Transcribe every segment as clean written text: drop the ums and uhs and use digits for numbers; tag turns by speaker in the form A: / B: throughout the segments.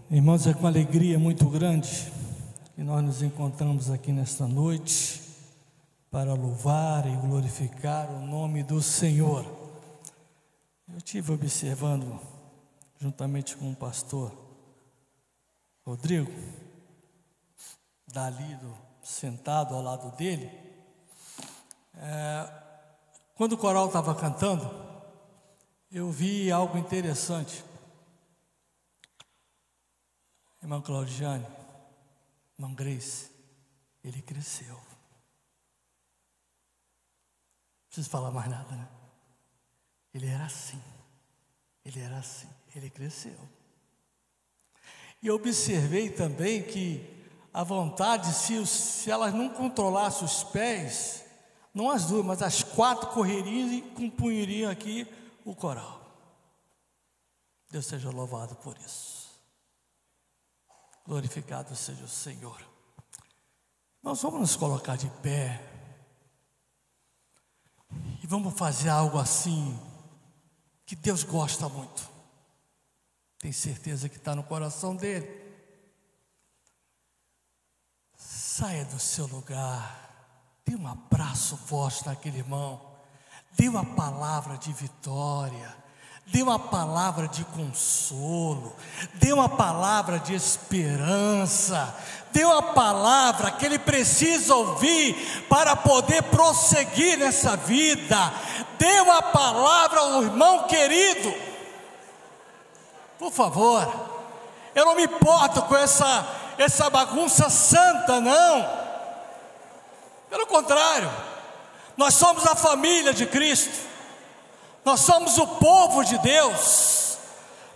A: Irmãos, é com alegria muito grande que nós nos encontramos aqui nesta noite para louvar e glorificar o nome do Senhor. Eu estive observando, juntamente com o pastor Rodrigo, sentado ao lado dele, quando o coral estava cantando, eu vi algo interessante. Irmã Claudiane, irmã Grace, ele cresceu. Não preciso falar mais nada, né? Ele era assim, ele cresceu. E eu observei também que a vontade, se elas não controlassem os pés, não as duas, mas as quatro correriam e compunhiriam aqui o coral. Deus seja louvado por isso. Glorificado seja o Senhor. Nós vamos nos colocar de pé e vamos fazer algo assim que Deus gosta muito. Tenho certeza que está no coração dele. Saia do seu lugar, dê um abraço forte naquele irmão, dê uma palavra de vitória, dê uma palavra de consolo, dê uma palavra de esperança, dê uma palavra que ele precisa ouvir para poder prosseguir nessa vida. Dê uma palavra ao irmão querido, por favor. Eu não me importo com essa bagunça santa, não. Pelo contrário, nós somos a família de Cristo. Nós somos o povo de Deus.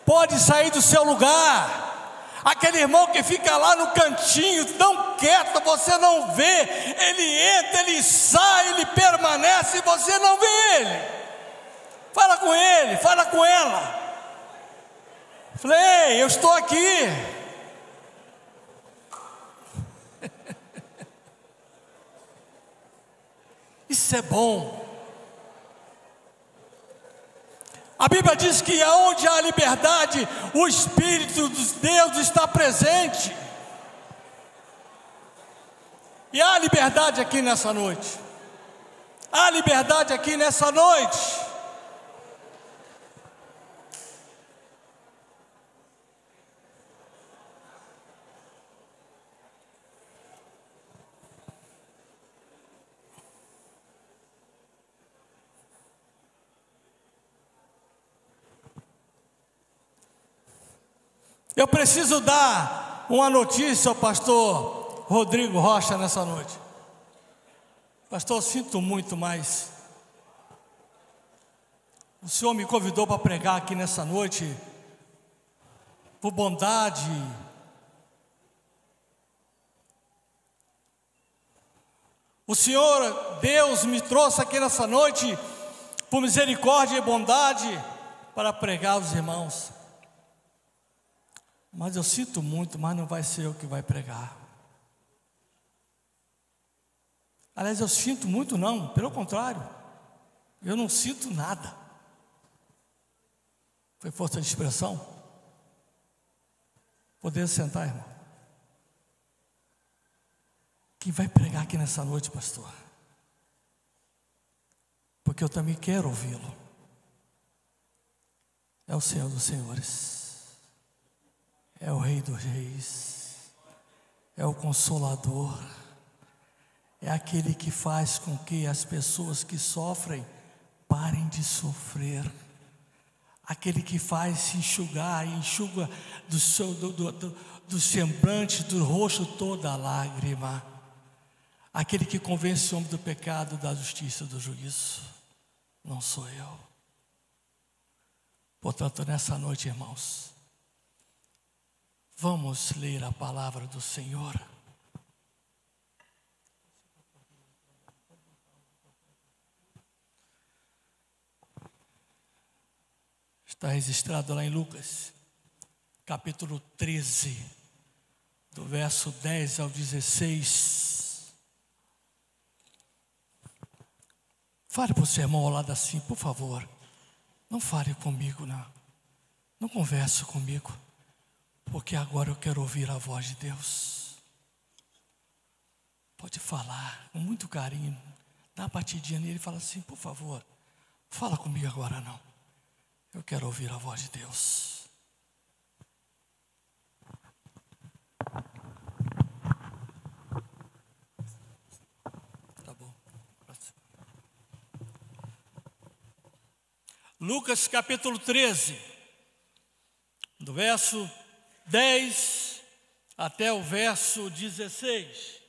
A: Pode sair do seu lugar. Aquele irmão que fica lá no cantinho, tão quieto, você não vê. Ele entra, ele sai, ele permanece e você não vê ele. Fala com ele, fala com ela. Falei, eu estou aqui. Isso é bom. A Bíblia diz que aonde há liberdade, o Espírito de Deus está presente. E há liberdade aqui nessa noite. Há liberdade aqui nessa noite. Eu preciso dar uma notícia ao pastor Rodrigo Rocha nessa noite. Pastor, eu sinto muito, mas o Senhor me convidou para pregar aqui nessa noite, por bondade. O Senhor, Deus, me trouxe aqui nessa noite, por misericórdia e bondade, para pregar aos irmãos. Mas eu sinto muito, mas não vai ser eu que vai pregar. Aliás, eu sinto muito não, pelo contrário, eu não sinto nada. Foi força de expressão? Poder sentar, irmão. Quem vai pregar aqui nessa noite, pastor? Porque eu também quero ouvi-lo. É o Senhor dos Senhores. É o Rei dos Reis, é o Consolador, é aquele que faz com que as pessoas que sofrem parem de sofrer, aquele que faz se enxugar e enxuga do semblante, do rosto toda a lágrima, aquele que convence o homem do pecado, da justiça e do juízo. Não sou eu. Portanto, nessa noite, irmãos, vamos ler a palavra do Senhor. Está registrado lá em Lucas, capítulo 13, do verso 10 ao 16. Fale para o seu irmão ao lado assim, por favor. Não fale comigo, não. Não converse comigo. porque agora eu quero ouvir a voz de Deus. Pode falar com muito carinho, dá uma batidinha nele e fala assim: por favor, fala comigo agora não. Eu quero ouvir a voz de Deus. Tá bom. Lucas capítulo 13, do verso 10 até o verso 16.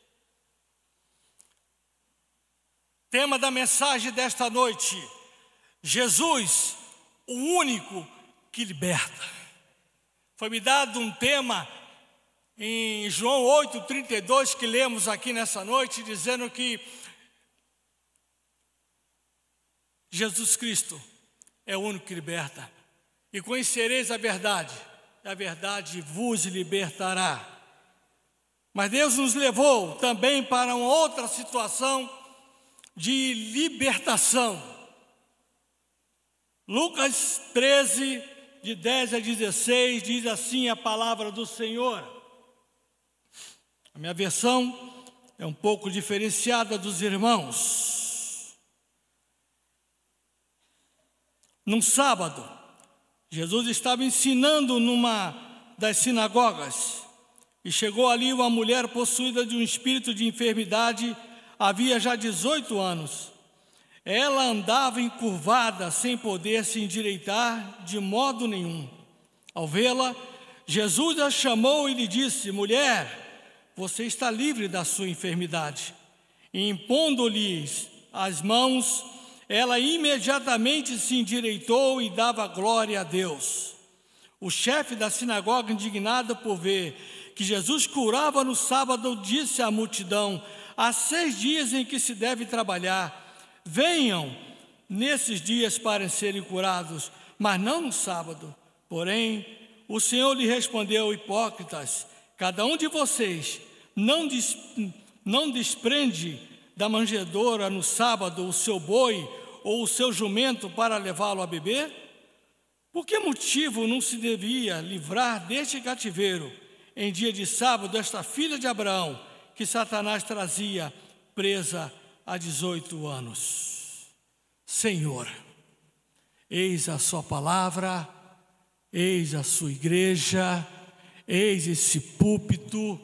A: Tema da mensagem desta noite: Jesus, o único que liberta. Foi-me dado um tema em João 8,32, que lemos aqui nessa noite, dizendo que Jesus Cristo é o único que liberta. E conhecereis a verdade, e a verdade vos libertará. Mas Deus nos levou também para uma outra situação de libertação. Lucas 13, de 10 a 16, diz assim a palavra do Senhor. A minha versão é um pouco diferenciada dos irmãos. Num sábado, Jesus estava ensinando numa das sinagogas, e chegou ali uma mulher possuída de um espírito de enfermidade, havia já 18 anos. Ela andava encurvada, sem poder se endireitar de modo nenhum. Ao vê-la, Jesus a chamou e lhe disse: mulher, você está livre da sua enfermidade. E impondo-lhe as mãos, ela imediatamente se endireitou e dava glória a Deus. O chefe da sinagoga, indignado por ver que Jesus curava no sábado, disse à multidão: há 6 dias em que se deve trabalhar. Venham nesses dias para serem curados, mas não no sábado. Porém, o Senhor lhe respondeu: hipócritas, cada um de vocês não desprende da manjedoura no sábado o seu boi ou o seu jumento para levá-lo a beber? Por que motivo não se devia livrar deste cativeiro em dia de sábado esta filha de Abraão, que Satanás trazia presa há 18 anos? Senhor, eis a sua palavra, eis a sua igreja, eis esse púlpito.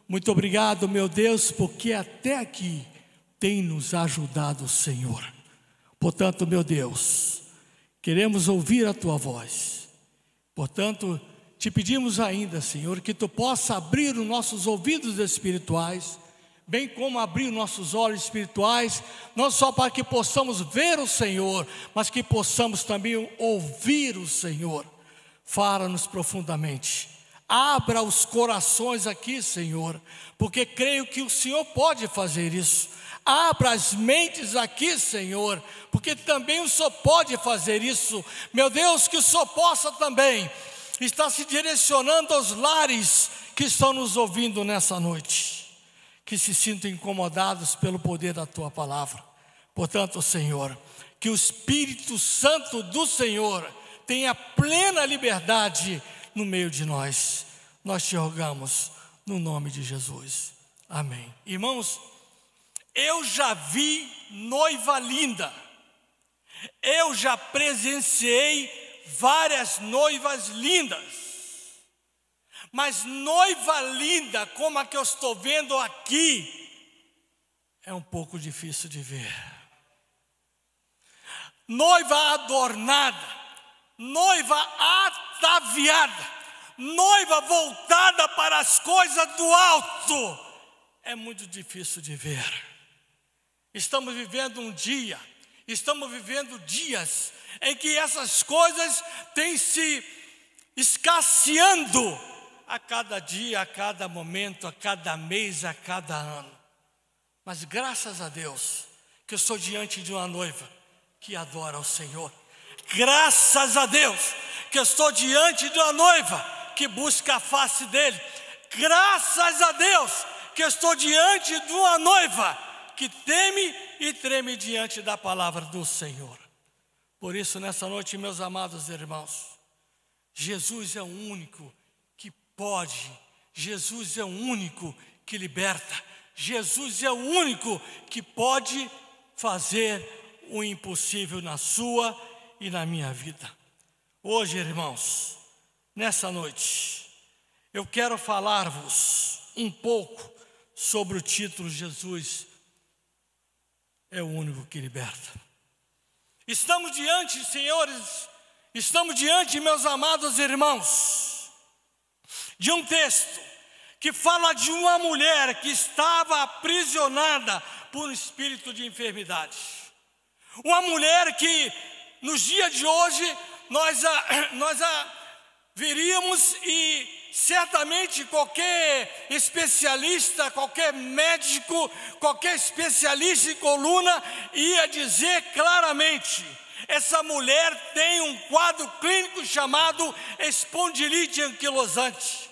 A: Muito obrigado, meu Deus, porque até aqui tem nos ajudado o Senhor. Portanto, meu Deus, queremos ouvir a tua voz. Portanto, te pedimos ainda, Senhor, que tu possa abrir os nossos ouvidos espirituais, bem como abrir nossos olhos espirituais, não só para que possamos ver o Senhor, mas que possamos também ouvir o Senhor. Fala-nos profundamente, abra os corações aqui, Senhor, porque creio que o Senhor pode fazer isso. Abra as mentes aqui, Senhor, porque também o Senhor pode fazer isso. Meu Deus, que o Senhor possa também estar se direcionando aos lares que estão nos ouvindo nessa noite, que se sintam incomodados pelo poder da tua palavra. Portanto, Senhor, que o Espírito Santo do Senhor tenha plena liberdade no meio de nós. Nós te rogamos no nome de Jesus. Amém. Irmãos, eu já vi noiva linda. Eu já presenciei várias noivas lindas. Mas noiva linda como a que eu estou vendo aqui é um pouco difícil de ver. Noiva adornada, noiva ataviada, noiva voltada para as coisas do alto, é muito difícil de ver. Estamos vivendo um dia, estamos vivendo dias em que essas coisas têm se escasseando a cada dia, a cada momento, a cada mês, a cada ano. Mas graças a Deus que eu estou diante de uma noiva que adora o Senhor. Graças a Deus que eu estou diante de uma noiva que busca a face dele. Graças a Deus que eu estou diante de uma noiva que teme e treme diante da palavra do Senhor. Por isso, nessa noite, meus amados irmãos, Jesus é o único que Pode. Jesus é o único que liberta. Jesus é o único que pode fazer o impossível na sua e na minha vida. Hoje, irmãos, nessa noite, eu quero falar-vos um pouco sobre o título Jesus é o único que liberta. Estamos diante, senhores, meus amados irmãos, de um texto que fala de uma mulher que estava aprisionada por um espírito de enfermidade. Uma mulher que nos dias de hoje nós a veríamos e certamente qualquer especialista, qualquer médico, qualquer especialista em coluna ia dizer claramente: essa mulher tem um quadro clínico chamado espondilite anquilosante,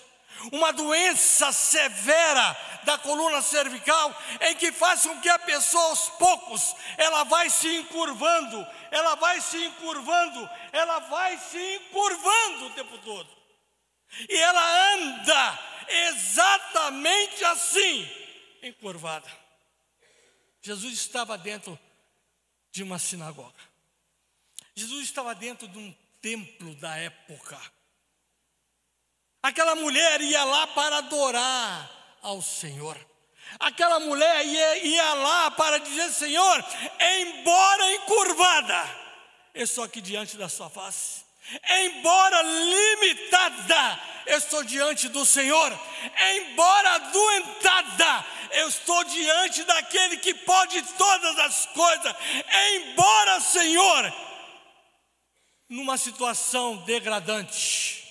A: uma doença severa da coluna cervical, em que faz com que a pessoa aos poucos, ela vai se encurvando o tempo todo. E ela anda exatamente assim, encurvada. Jesus estava dentro de uma sinagoga. Jesus estava dentro de um templo da época. Aquela mulher ia lá para adorar ao Senhor. Aquela mulher ia lá para dizer: Senhor, embora encurvada, eu estou aqui diante da sua face. Embora limitada, eu estou diante do Senhor. Embora adoentada, eu estou diante daquele que pode todas as coisas. Embora, Senhor, numa situação degradante,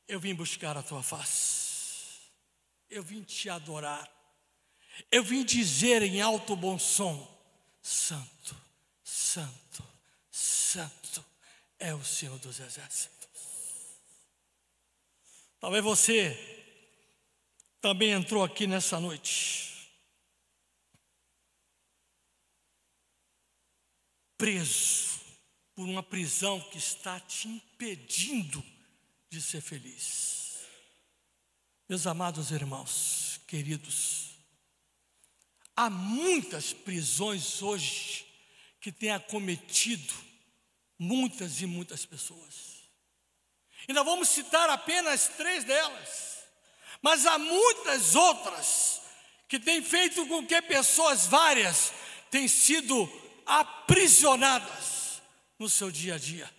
A: eu vim buscar a tua face, eu vim te adorar, eu vim dizer em alto bom som: Santo, Santo, Santo é o Senhor dos Exércitos. Talvez você também entrou aqui nessa noite preso por uma prisão que está te impedindo de ser feliz. Meus amados irmãos, queridos, há muitas prisões hoje que têm acometido muitas e muitas pessoas. E nós vamos citar apenas 3 delas, mas há muitas outras que têm feito com que pessoas várias tenham sido aprisionadas no seu dia a dia.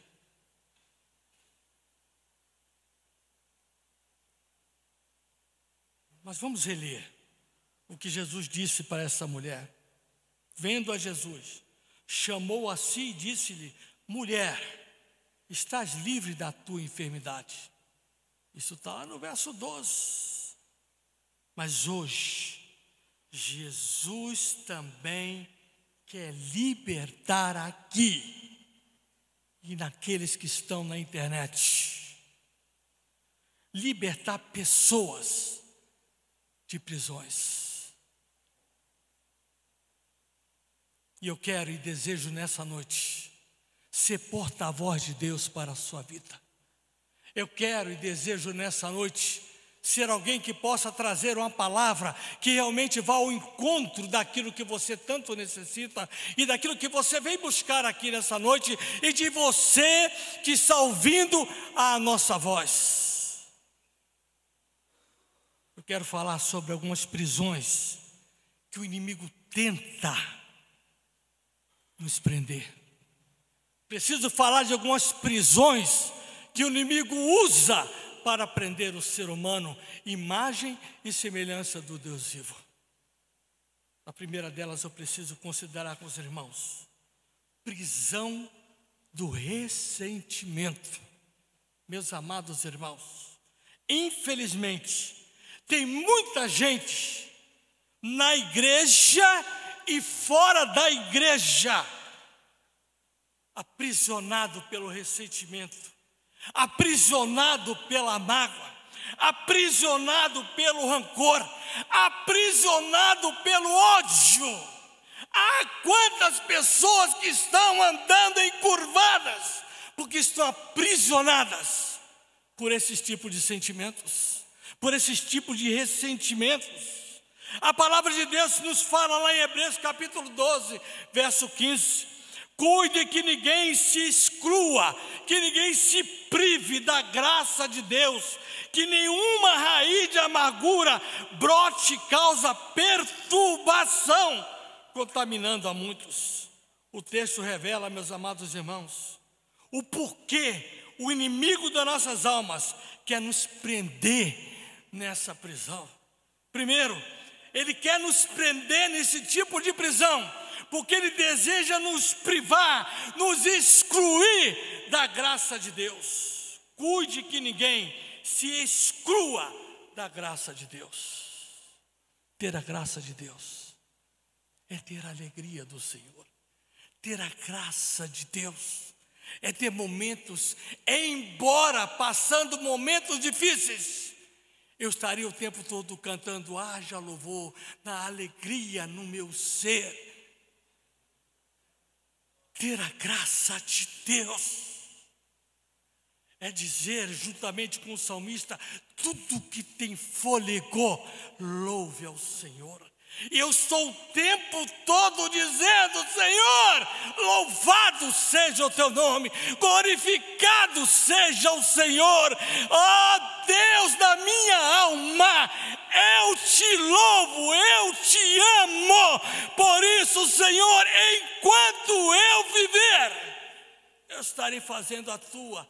A: Mas vamos reler o que Jesus disse para essa mulher. Vendo a Jesus, chamou a si e disse-lhe: mulher, estás livre da tua enfermidade. Isso está lá no verso 12. Mas hoje, Jesus também quer libertar aqui e naqueles que estão na internet. Libertar pessoas de prisões. E eu quero e desejo nessa noite ser porta-voz de Deus para a sua vida. Eu quero e desejo nessa noite ser alguém que possa trazer uma palavra que realmente vá ao encontro daquilo que você tanto necessita e daquilo que você vem buscar aqui nessa noite e de você que está ouvindo a nossa voz. Eu quero falar sobre algumas prisões que o inimigo tenta nos prender. Preciso falar de algumas prisões que o inimigo usa para prender o ser humano, imagem e semelhança do Deus vivo. A primeira delas eu preciso considerar com os irmãos: prisão do ressentimento. Meus amados irmãos, infelizmente, tem muita gente na igreja e fora da igreja aprisionado pelo ressentimento, aprisionado pela mágoa, aprisionado pelo rancor, aprisionado pelo ódio. Há quantas pessoas que estão andando encurvadas porque estão aprisionadas por esses tipos de sentimentos, por esses tipos de ressentimentos. A palavra de Deus nos fala lá em Hebreus capítulo 12, verso 15: cuide que ninguém se exclua, que ninguém se prive da graça de Deus, que nenhuma raiz de amargura brote e causa perturbação, contaminando a muitos. O texto revela, meus amados irmãos, o porquê o inimigo das nossas almas quer nos prender nessa prisão. Primeiro, ele quer nos prender nesse tipo de prisão, porque ele deseja nos privar, nos excluir da graça de Deus. Cuide que ninguém se exclua da graça de Deus. Ter a graça de Deus é ter a alegria do Senhor. Ter a graça de Deus é ter momentos, embora passando momentos difíceis, eu estaria o tempo todo cantando: haja louvor, na alegria no meu ser. Ter a graça de Deus é dizer, juntamente com o salmista: tudo que tem fôlego, louve ao Senhor. E eu estou o tempo todo dizendo: Senhor, louvado seja o teu nome, glorificado seja o Senhor, ó Deus da minha alma, eu te louvo, eu te amo. Por isso, Senhor, enquanto eu viver, eu estarei fazendo a tua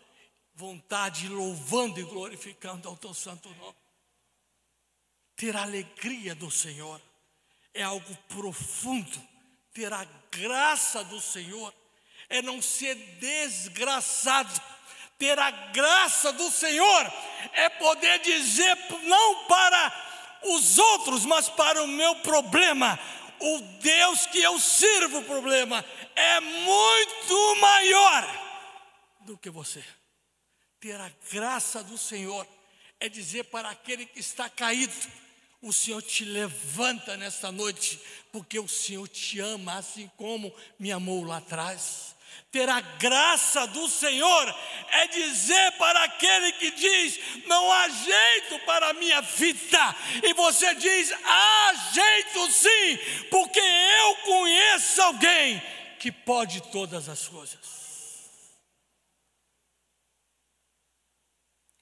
A: vontade, louvando e glorificando ao teu santo nome. Ter a alegria do Senhor é algo profundo. Ter a graça do Senhor é não ser desgraçado. Ter a graça do Senhor é poder dizer, não para os outros, mas para o meu problema: o Deus que eu sirvo, o problema é muito maior do que você. Ter a graça do Senhor é dizer para aquele que está caído: o Senhor te levanta nesta noite, porque o Senhor te ama, assim como me amou lá atrás. Ter a graça do Senhor é dizer para aquele que diz: não há jeito para a minha vida, e você diz: há jeito sim, porque eu conheço alguém que pode todas as coisas.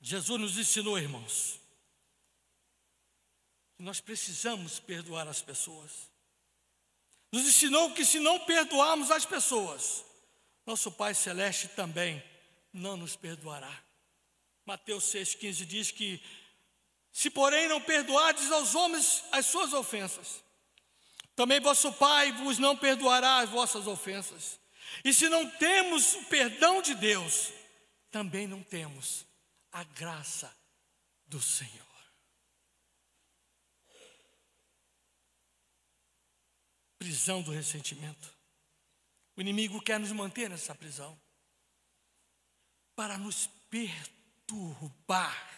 A: Jesus nos ensinou, irmãos, que nós precisamos perdoar as pessoas. Nos ensinou que se não perdoarmos as pessoas, nosso Pai Celeste também não nos perdoará. Mateus 6,15 diz que: se porém não perdoardes aos homens as suas ofensas, também vosso Pai vos não perdoará as vossas ofensas. E se não temos o perdão de Deus, também não temos a graça do Senhor. Prisão do ressentimento. O inimigo quer nos manter nessa prisão para nos perturbar.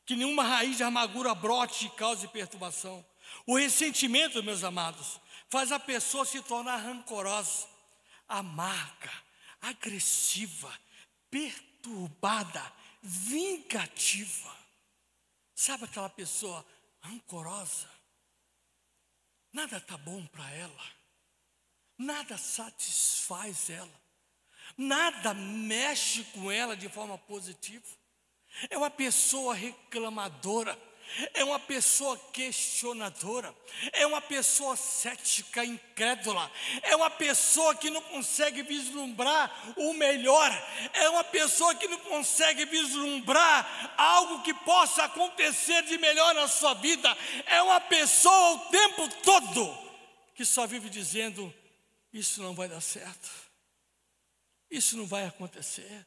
A: Que nenhuma raiz de amargura brote e cause perturbação. O ressentimento, meus amados, faz a pessoa se tornar rancorosa, amarga, agressiva, perturbada, vingativa. Sabe aquela pessoa rancorosa? Nada está bom para ela, nada satisfaz ela, nada mexe com ela de forma positiva. É uma pessoa reclamadora, é uma pessoa questionadora, é uma pessoa cética, incrédula, é uma pessoa que não consegue vislumbrar o melhor, é uma pessoa que não consegue vislumbrar algo que possa acontecer de melhor na sua vida, é uma pessoa o tempo todo que só vive dizendo: isso não vai dar certo, isso não vai acontecer,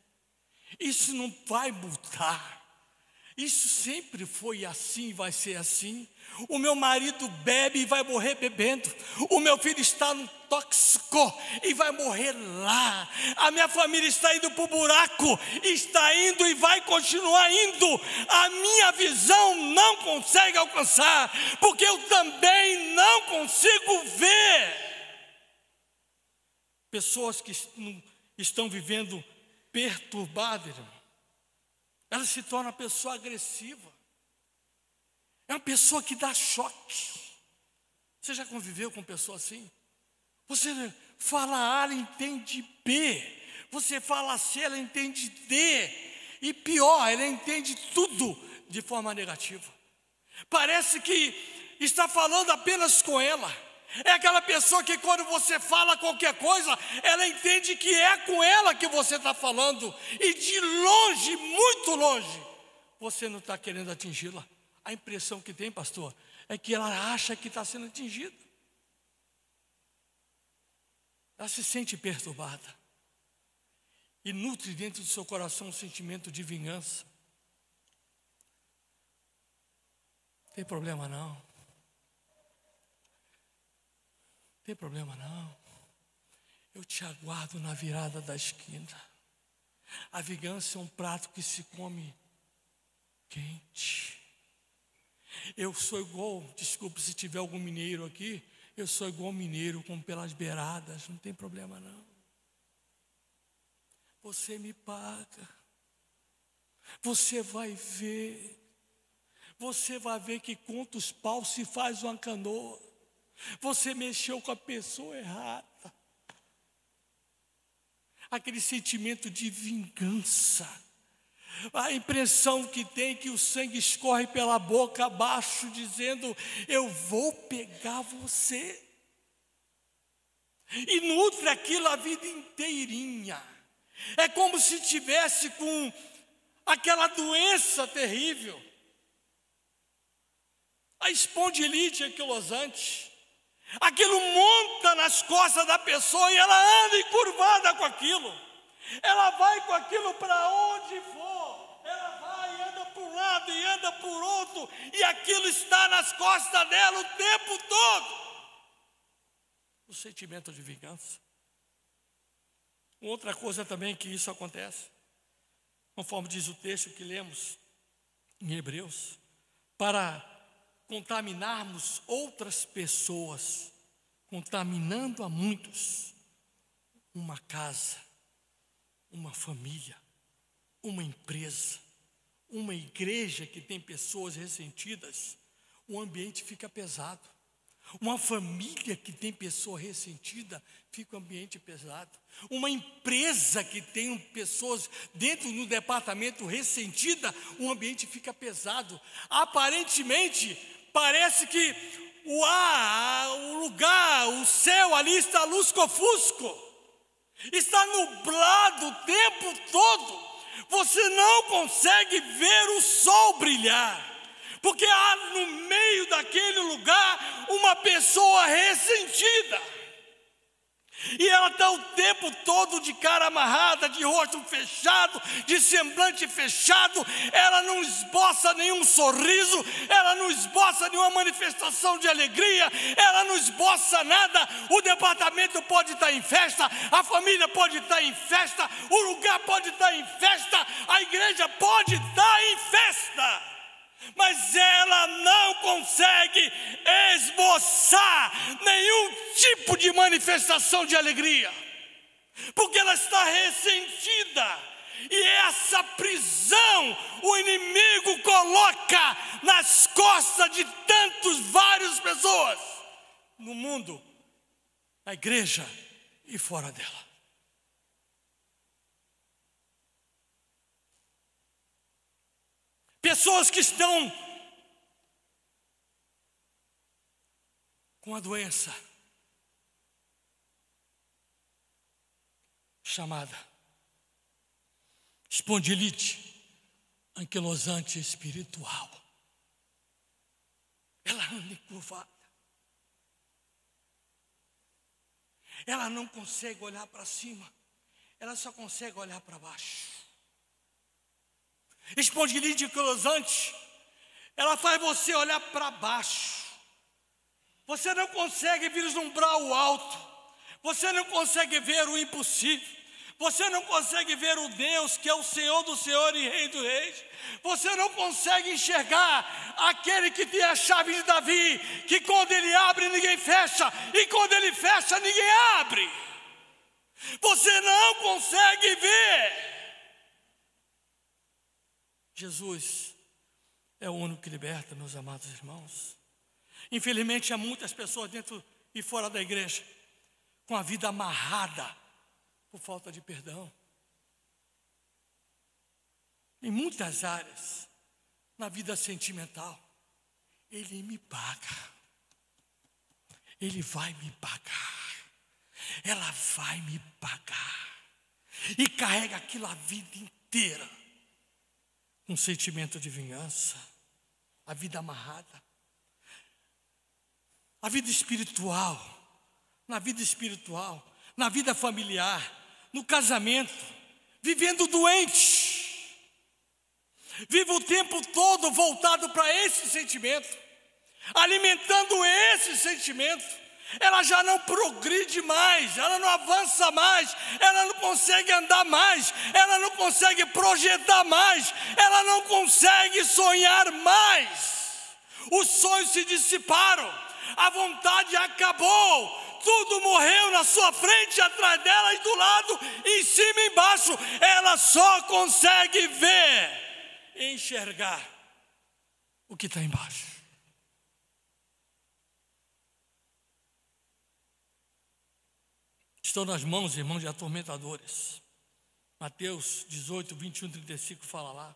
A: isso não vai mudar. Isso sempre foi assim e vai ser assim. O meu marido bebe e vai morrer bebendo. O meu filho está no tóxico e vai morrer lá. A minha família está indo para o buraco, está indo e vai continuar indo. A minha visão não consegue alcançar, porque eu também não consigo ver. Pessoas que estão vivendo perturbadas, irmão. ela se torna uma pessoa agressiva. É uma pessoa que dá choque. Você já conviveu com pessoa assim? Você fala A, ela entende B. Você fala C, ela entende D. E pior, ela entende tudo de forma negativa. Parece que está falando apenas com ela. É aquela pessoa que quando você fala qualquer coisa, ela entende que é com ela que você está falando. E de longe, muito longe, você não está querendo atingi-la. A impressão que tem, pastor, é que ela acha que está sendo atingida. Ela se sente perturbada. E nutre dentro do seu coração um sentimento de vingança. Não tem problema não. Não tem problema não. Eu te aguardo na virada da esquina. A vingança é um prato que se come quente. Eu sou igual, desculpe se tiver algum mineiro aqui, eu sou igual mineiro, como pelas beiradas, não tem problema não. Você me paga. Você vai ver que conta os paus se faz uma canoa. Você mexeu com a pessoa errada. Aquele sentimento de vingança. A impressão que tem que o sangue escorre pela boca abaixo, dizendo: eu vou pegar você. E nutre aquilo a vida inteirinha. É como se tivesse com aquela doença terrível, a espondilite anquilosante. Aquilo monta nas costas da pessoa e ela anda encurvada com aquilo. Ela vai com aquilo para onde for. Ela vai e anda por um lado e anda por outro. E aquilo está nas costas dela o tempo todo. O sentimento de vingança. Outra coisa também que isso acontece, conforme diz o texto que lemos em Hebreus, para contaminarmos outras pessoas, contaminando a muitos, uma casa, uma família, uma empresa, uma igreja que tem pessoas ressentidas, o ambiente fica pesado. Uma família que tem pessoa ressentida, fica o ambiente pesado. Uma empresa que tem pessoas dentro do departamento ressentida, o ambiente fica pesado. Aparentemente, parece que o ar, o lugar, o céu ali está lusco-fusco. Está nublado o tempo todo. Você não consegue ver o sol brilhar. Porque há no meio daquele lugar uma pessoa ressentida. E ela está o tempo todo de cara amarrada, de rosto fechado, de semblante fechado. Ela não esboça nenhum sorriso, ela não esboça nenhuma manifestação de alegria, ela não esboça nada. O departamento pode estar em festa, a família pode estar em festa, o lugar pode estar em festa, a igreja pode estar em festa. Mas ela não consegue esboçar nenhum tipo de manifestação de alegria, porque ela está ressentida. E essa prisão o inimigo coloca nas costas de várias pessoas no mundo, na igreja e fora dela. Pessoas que estão com a doença chamada espondilite anquilosante espiritual. Ela anda encurvada. Ela não consegue olhar para cima, ela só consegue olhar para baixo. Espondilite anquilosante, ela faz você olhar para baixo. Você não consegue vislumbrar o alto. Você não consegue ver o impossível. Você não consegue ver o Deus que é o Senhor do Senhor e Rei dos Reis. Você não consegue enxergar aquele que tem a chave de Davi, que quando ele abre ninguém fecha, e quando ele fecha ninguém abre. Você não consegue ver. Jesus é o único que liberta, meus amados irmãos. Infelizmente, há muitas pessoas dentro e fora da igreja com a vida amarrada por falta de perdão. Em muitas áreas, na vida sentimental, ele me paga, ele vai me pagar, ela vai me pagar, e carrega aquilo a vida inteira, um sentimento de vingança, a vida amarrada. A vida espiritual, na vida familiar, no casamento, vivendo doente, vive o tempo todo voltado para esse sentimento, alimentando esse sentimento. Ela já não progride mais, ela não avança mais, ela não consegue andar mais, ela não consegue projetar mais, ela não consegue sonhar mais. Os sonhos se dissiparam, a vontade acabou, tudo morreu na sua frente, atrás dela e do lado, em cima e embaixo. Ela só consegue ver e enxergar o que está embaixo. Estão nas mãos, irmãos, de atormentadores. Mateus 18, 21, 35 fala lá.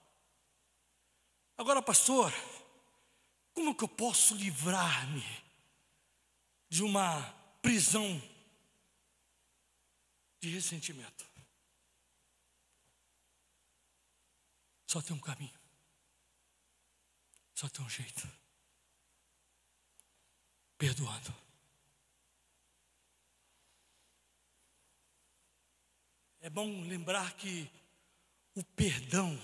A: Agora, pastor, como que eu posso livrar-me de uma prisão de ressentimento? Só tem um caminho, só tem um jeito: perdoando. É bom lembrar que o perdão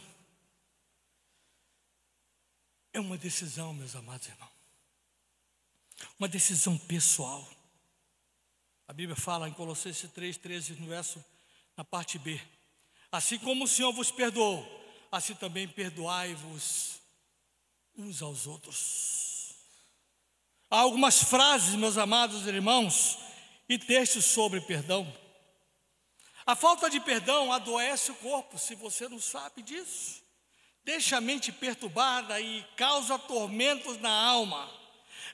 A: é uma decisão, meus amados irmãos, uma decisão pessoal. A Bíblia fala em Colossenses 3,13, no verso, na parte B: assim como o Senhor vos perdoou, assim também perdoai-vos uns aos outros. Há algumas frases, meus amados irmãos, e textos sobre perdão. A falta de perdão adoece o corpo, se você não sabe disso. Deixa a mente perturbada e causa tormentos na alma.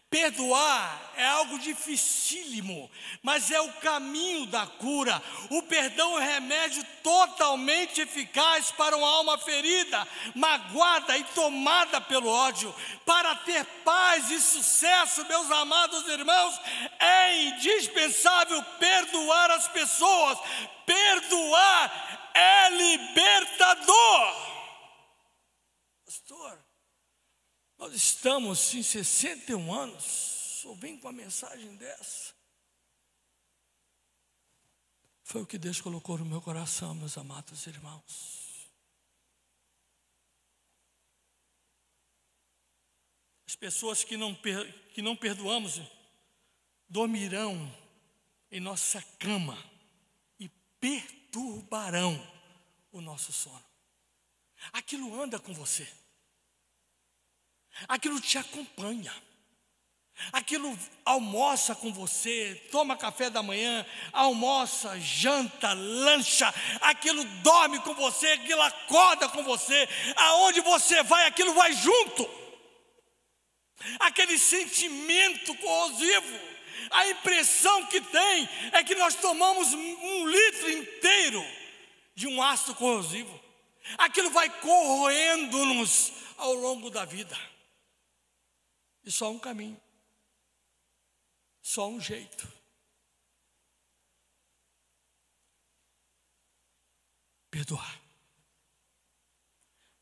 A: Perdoar é algo dificílimo, mas é o caminho da cura. O perdão é um remédio totalmente eficaz para uma alma ferida, magoada e tomada pelo ódio. Para ter paz e sucesso, meus amados irmãos, é indispensável perdoar as pessoas. Perdoar é libertador. Pastor, nós estamos em 61 anos, só vem com uma mensagem dessa. Foi o que Deus colocou no meu coração, meus amados irmãos. As pessoas que não perdoamos dormirão em nossa cama e perturbarão o nosso sono. Aquilo anda com você, aquilo te acompanha, aquilo almoça com você, toma café da manhã, almoça, janta, lancha, aquilo dorme com você, aquilo acorda com você, aonde você vai, aquilo vai junto. Aquele sentimento corrosivo, a impressão que tem é que nós tomamos 1 litro inteiro de um ácido corrosivo. Aquilo vai corroendo-nos ao longo da vida. E só um caminho, só um jeito: perdoar.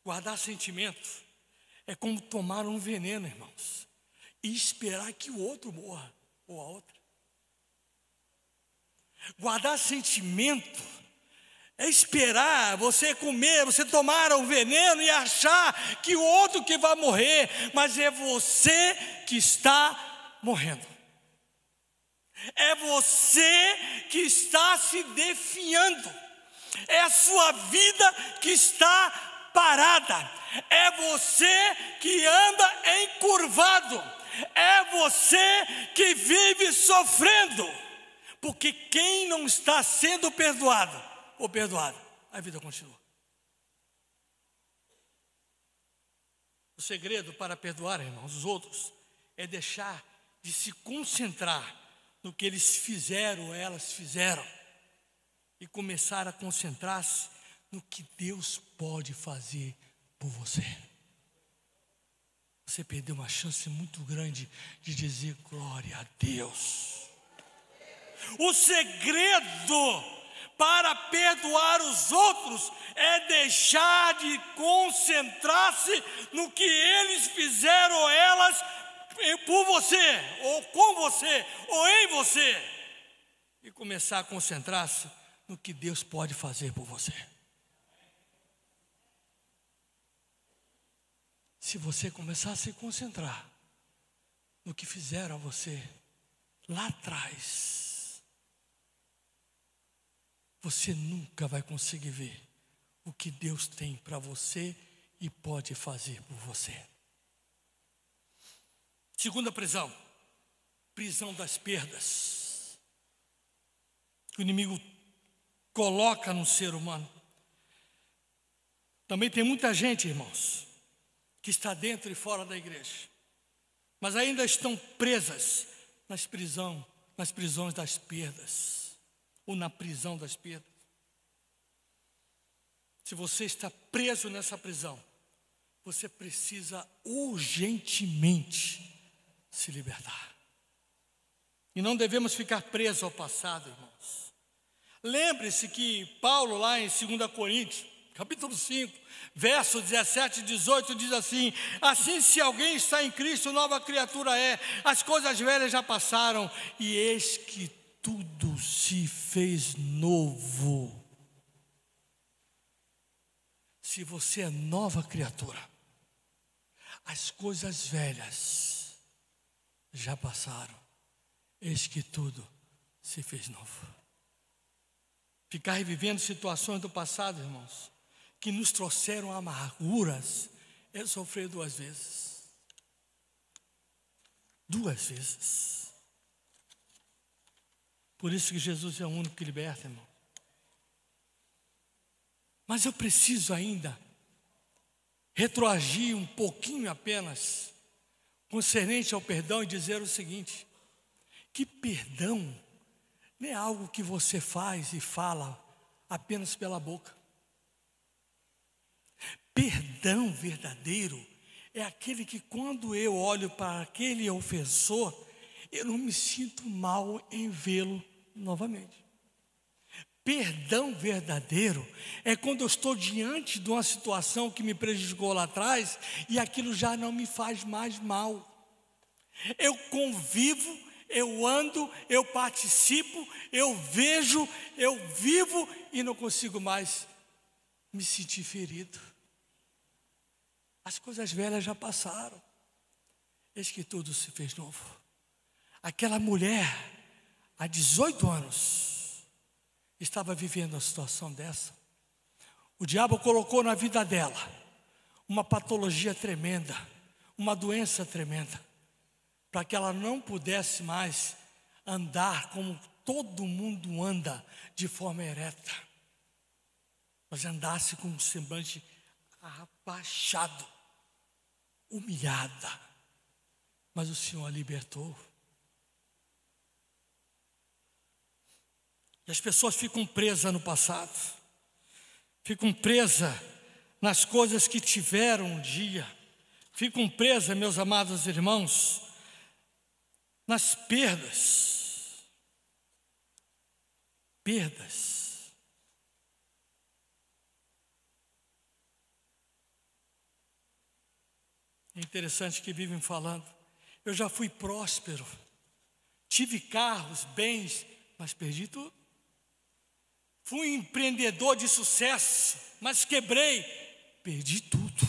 A: Guardar sentimento é como tomar um veneno, irmãos, e esperar que o outro morra, ou a outra. Guardar sentimento é esperar você comer, você tomar o veneno e achar que o outro que vai morrer, mas é você que está morrendo. É você que está se definhando. É a sua vida que está parada. É você que anda encurvado. É você que vive sofrendo. Porque quem não está sendo perdoado ou perdoada, a vida continua. O segredo para perdoar, irmãos, os outros, é deixar de se concentrar no que eles fizeram ou elas fizeram e começar a concentrar-se no que Deus pode fazer por você. Você perdeu uma chance muito grande de dizer glória a Deus. O segredo para perdoar os outros é deixar de concentrar-se no que eles fizeram ou elas por você, ou com você, ou em você, e começar a concentrar-se no que Deus pode fazer por você. Se você começar a se concentrar no que fizeram a você lá atrás, você nunca vai conseguir ver o que Deus tem para você e pode fazer por você. Segunda prisão, prisão das perdas. O inimigo coloca no ser humano. Também tem muita gente, irmãos, que está dentro e fora da igreja, mas ainda estão presas nas prisões das perdas, ou na prisão das perdas. Se você está preso nessa prisão, você precisa urgentemente se libertar. E não devemos ficar presos ao passado, irmãos. Lembre-se que Paulo, lá em 2 Coríntios, capítulo 5, verso 17 e 18, diz assim: assim, se alguém está em Cristo, nova criatura é, as coisas velhas já passaram, e eis que tudo se fez novo. Se você é nova criatura, as coisas velhas já passaram, eis que tudo se fez novo. Ficar revivendo situações do passado, irmãos, que nos trouxeram amarguras, é sofrer 2 vezes. 2 vezes. Por isso que Jesus é o único que liberta, irmão. Mas eu preciso ainda retroagir um pouquinho apenas concernente ao perdão e dizer o seguinte: que perdão não é algo que você faz e fala apenas pela boca. Perdão verdadeiro é aquele que, quando eu olho para aquele ofensor, eu não me sinto mal em vê-lo novamente. Perdão verdadeiro é quando eu estou diante de uma situação que me prejudicou lá atrás e aquilo já não me faz mais mal. Eu convivo, eu ando, eu participo, eu vejo, eu vivo e não consigo mais me sentir ferido. As coisas velhas já passaram, eis que tudo se fez novo. Aquela mulher, há 18 anos, estava vivendo uma situação dessa. O diabo colocou na vida dela uma patologia tremenda, uma doença tremenda, para que ela não pudesse mais andar como todo mundo anda, de forma ereta, mas andasse com um semblante abaixado, humilhada. Mas o Senhor a libertou. E as pessoas ficam presas no passado, ficam presas nas coisas que tiveram um dia, ficam presas, meus amados irmãos, nas perdas. Perdas. É interessante que vivem falando: eu já fui próspero, tive carros, bens, mas perdi tudo. Fui empreendedor de sucesso, mas quebrei, perdi tudo.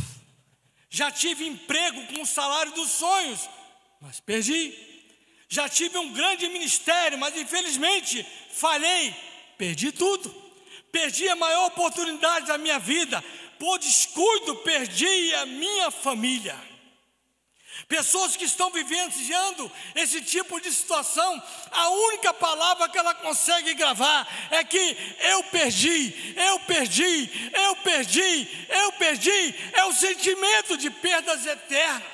A: Já tive emprego com o salário dos sonhos, mas perdi. Já tive um grande ministério, mas infelizmente falhei, perdi tudo. Perdi a maior oportunidade da minha vida, por descuido perdi a minha família. Pessoas que estão vivenciando esse tipo de situação, a única palavra que ela consegue gravar é que eu perdi, eu perdi, eu perdi, eu perdi. É o sentimento de perdas eternas.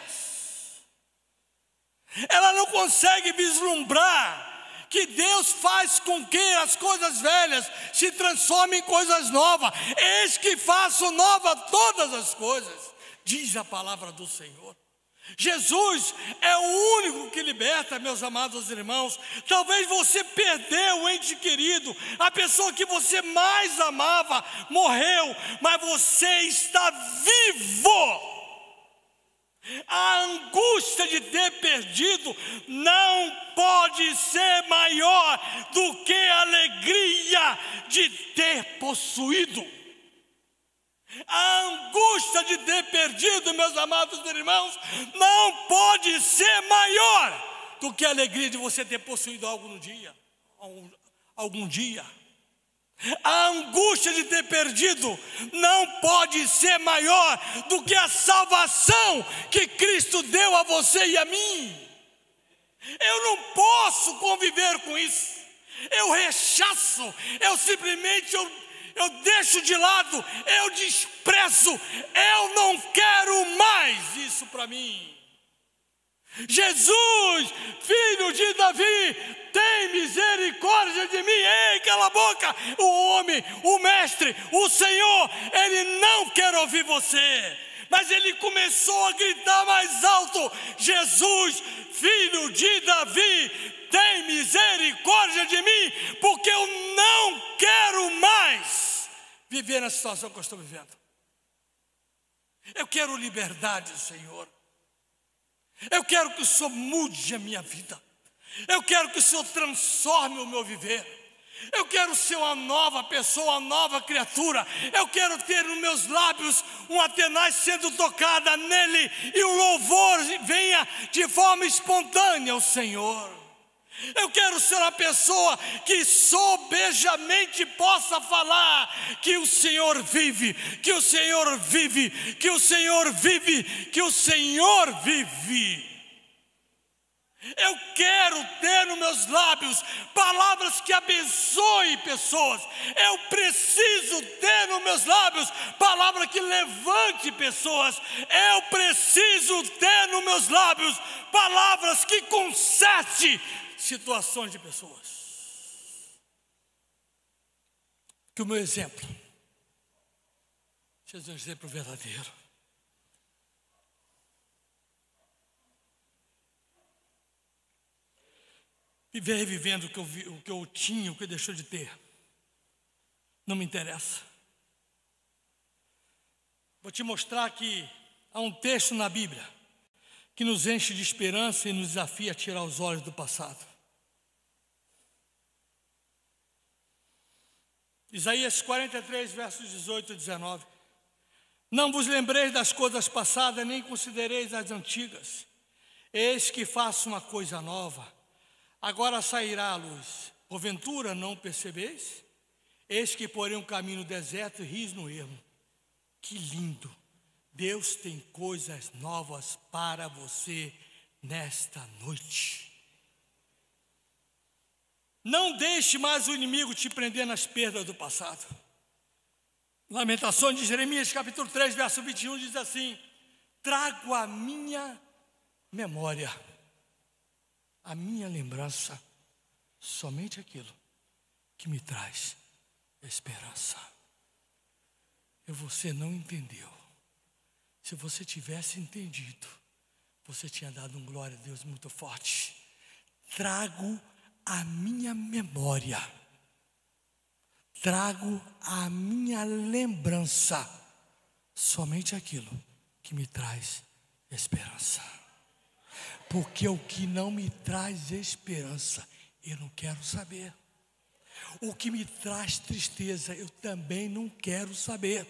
A: Ela não consegue vislumbrar que Deus faz com que as coisas velhas se transformem em coisas novas. Eis que faço nova todas as coisas, diz a palavra do Senhor. Jesus é o único que liberta, meus amados irmãos. Talvez você perdeu o ente querido, a pessoa que você mais amava morreu, mas você está vivo. A angústia de ter perdido não pode ser maior do que a alegria de ter possuído. A angústia de ter perdido, meus amados irmãos, não pode ser maior do que a alegria de você ter possuído algo no dia, algum dia. A angústia de ter perdido não pode ser maior do que a salvação que Cristo deu a você e a mim. Eu não posso conviver com isso. Eu rechaço, eu simplesmente eu deixo de lado, eu desprezo, eu não quero mais isso para mim. Jesus, filho de Davi, tem misericórdia de mim. Ei, cala a boca. O homem, o mestre, o Senhor, ele não quer ouvir você, mas ele começou a gritar mais alto: Jesus, filho de Davi, tem misericórdia de mim, porque eu não quero mais viver na situação que eu estou vivendo. Eu quero liberdade, Senhor. Eu quero que o Senhor mude a minha vida. Eu quero que o Senhor transforme o meu viver. Eu quero ser uma nova pessoa, uma nova criatura. Eu quero ter nos meus lábios uma tenaz sendo tocada nele, e o louvor venha de forma espontânea ao Senhor. Eu quero ser uma pessoa que sobejamente possa falar que o Senhor vive, que o Senhor vive, que o Senhor vive, que o Senhor vive. Eu quero ter nos meus lábios palavras que abençoem pessoas. Eu preciso ter nos meus lábios palavra que levante pessoas. Eu preciso ter nos meus lábios palavras que conserte situações de pessoas. Que o meu exemplo seja um exemplo verdadeiro. Viver revivendo o que eu tinha, o que eu deixou de ter, não me interessa. Vou te mostrar que há um texto na Bíblia que nos enche de esperança e nos desafia a tirar os olhos do passado. Isaías 43, versos 18 e 19. Não vos lembreis das coisas passadas, nem considereis as antigas. Eis que faço uma coisa nova. Agora sairá a luz. Porventura não percebeis? Eis que porém um caminho no deserto e rios no ermo. Que lindo! Deus tem coisas novas para você nesta noite. Não deixe mais o inimigo te prender nas perdas do passado. Lamentações de Jeremias, capítulo 3, verso 21, diz assim: trago a minha memória, a minha lembrança, somente aquilo que me traz esperança. E você não entendeu. Se você tivesse entendido, você tinha dado um glória a Deus muito forte. Trago a minha memória, trago a minha lembrança, somente aquilo que me traz esperança. Porque o que não me traz esperança, eu não quero saber. O que me traz tristeza, eu também não quero saber.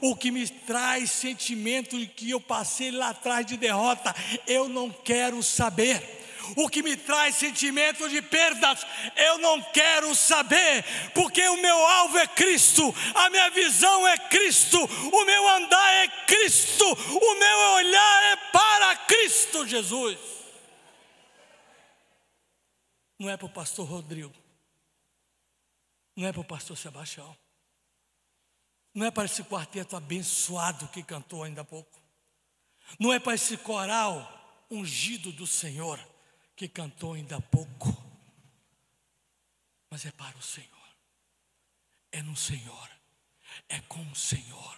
A: O que me traz sentimento de que eu passei lá atrás de derrota, eu não quero saber. O que me traz sentimento de perdas, eu não quero saber, porque o meu alvo é Cristo, a minha visão é Cristo, o meu andar é Cristo, o meu olhar é para Cristo Jesus. Jesus. Não é para o pastor Rodrigo, não é para o pastor Sebastião, não é para esse quarteto abençoado que cantou ainda há pouco, não é para esse coral ungido do Senhor que cantou ainda há pouco, mas é para o Senhor, é no Senhor, é com o Senhor,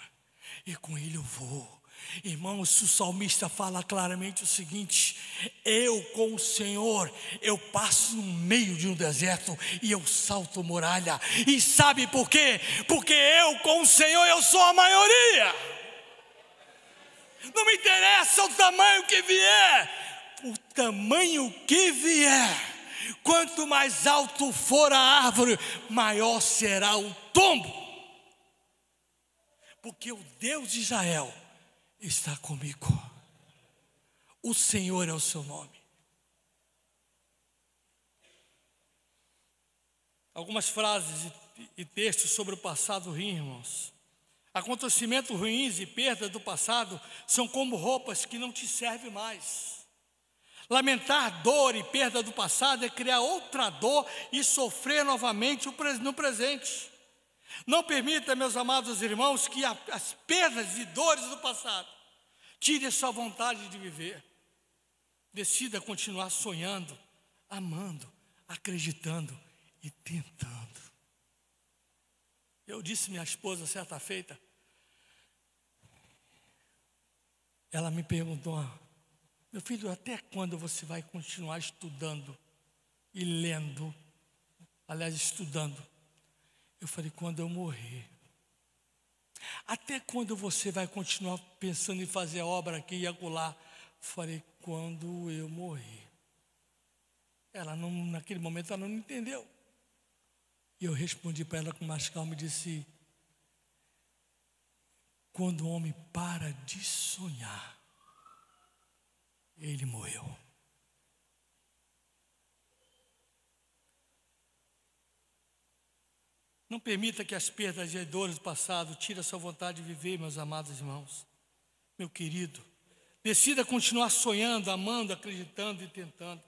A: e com Ele eu vou. Irmãos, o salmista fala claramente o seguinte: eu com o Senhor, eu passo no meio de um deserto e eu salto muralha. E sabe por quê? Porque eu com o Senhor, eu sou a maioria. Não me interessa o tamanho que vier, o tamanho que vier. Quanto mais alto for a árvore, maior será o tombo. Porque o Deus de Israel está comigo. O Senhor é o seu nome. Algumas frases e textos sobre o passado ruim, irmãos. Acontecimentos ruins e perdas do passado são como roupas que não te servem mais. Lamentar dor e perda do passado é criar outra dor e sofrer novamente no presente. Não permita, meus amados irmãos, que as perdas e dores do passado tirem a sua vontade de viver. Decida continuar sonhando, amando, acreditando e tentando. Eu disse à minha esposa certa feita, ela me perguntou: meu filho, até quando você vai continuar estudando e lendo? Aliás, estudando. Eu falei: quando eu morrer. Até quando você vai continuar pensando em fazer obra aqui e acolá? Falei: quando eu morrer. Ela não, naquele momento ela não entendeu. E eu respondi para ela com mais calma e disse: quando o homem para de sonhar, ele morreu. Não permita que as perdas e as dores do passado tirem a sua vontade de viver, meus amados irmãos. Meu querido, decida continuar sonhando, amando, acreditando e tentando.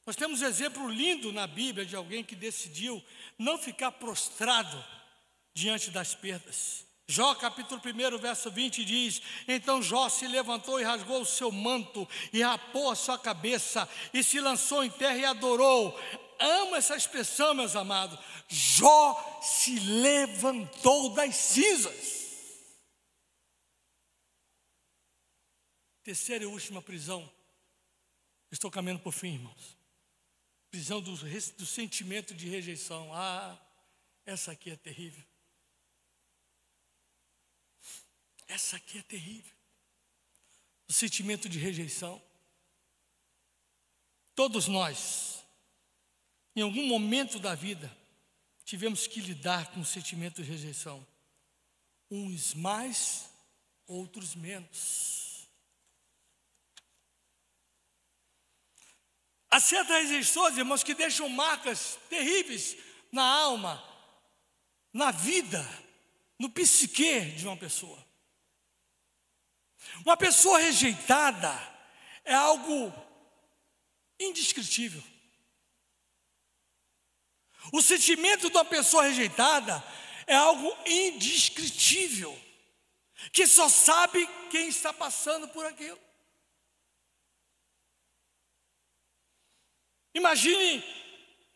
A: Nós temos um exemplo lindo na Bíblia de alguém que decidiu não ficar prostrado diante das perdas. Jó capítulo 1, verso 20 diz: então Jó se levantou e rasgou o seu manto e rapou a sua cabeça e se lançou em terra e adorou. Amo essa expressão, meus amados. Jó se levantou das cinzas. Terceira e última prisão. Estou caminhando por fim, irmãos. Prisão do sentimento de rejeição. Essa aqui é terrível. Essa aqui é terrível. O sentimento de rejeição. Todos nós, em algum momento da vida, tivemos que lidar com o sentimento de rejeição. Uns mais, outros menos. Há certas rejeições, irmãos, que deixam marcas terríveis na alma, na vida, no psique de uma pessoa. Uma pessoa rejeitada é algo indescritível. O sentimento de uma pessoa rejeitada é algo indescritível, que só sabe quem está passando por aquilo. Imagine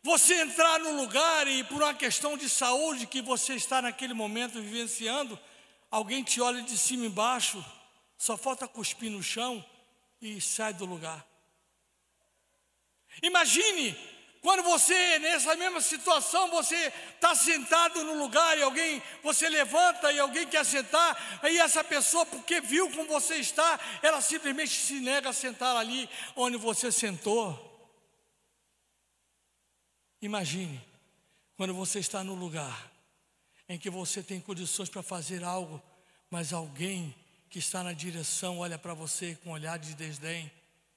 A: você entrar num lugar e por uma questão de saúde que você está naquele momento vivenciando, alguém te olha de cima e embaixo, só falta cuspir no chão e sai do lugar. Imagine quando você, nessa mesma situação, você está sentado no lugar e você levanta e alguém quer sentar, aí essa pessoa, porque viu como você está, ela simplesmente se nega a sentar ali onde você sentou. Imagine quando você está no lugar em que você tem condições para fazer algo, mas alguém que está na direção olha para você com um olhar de desdém,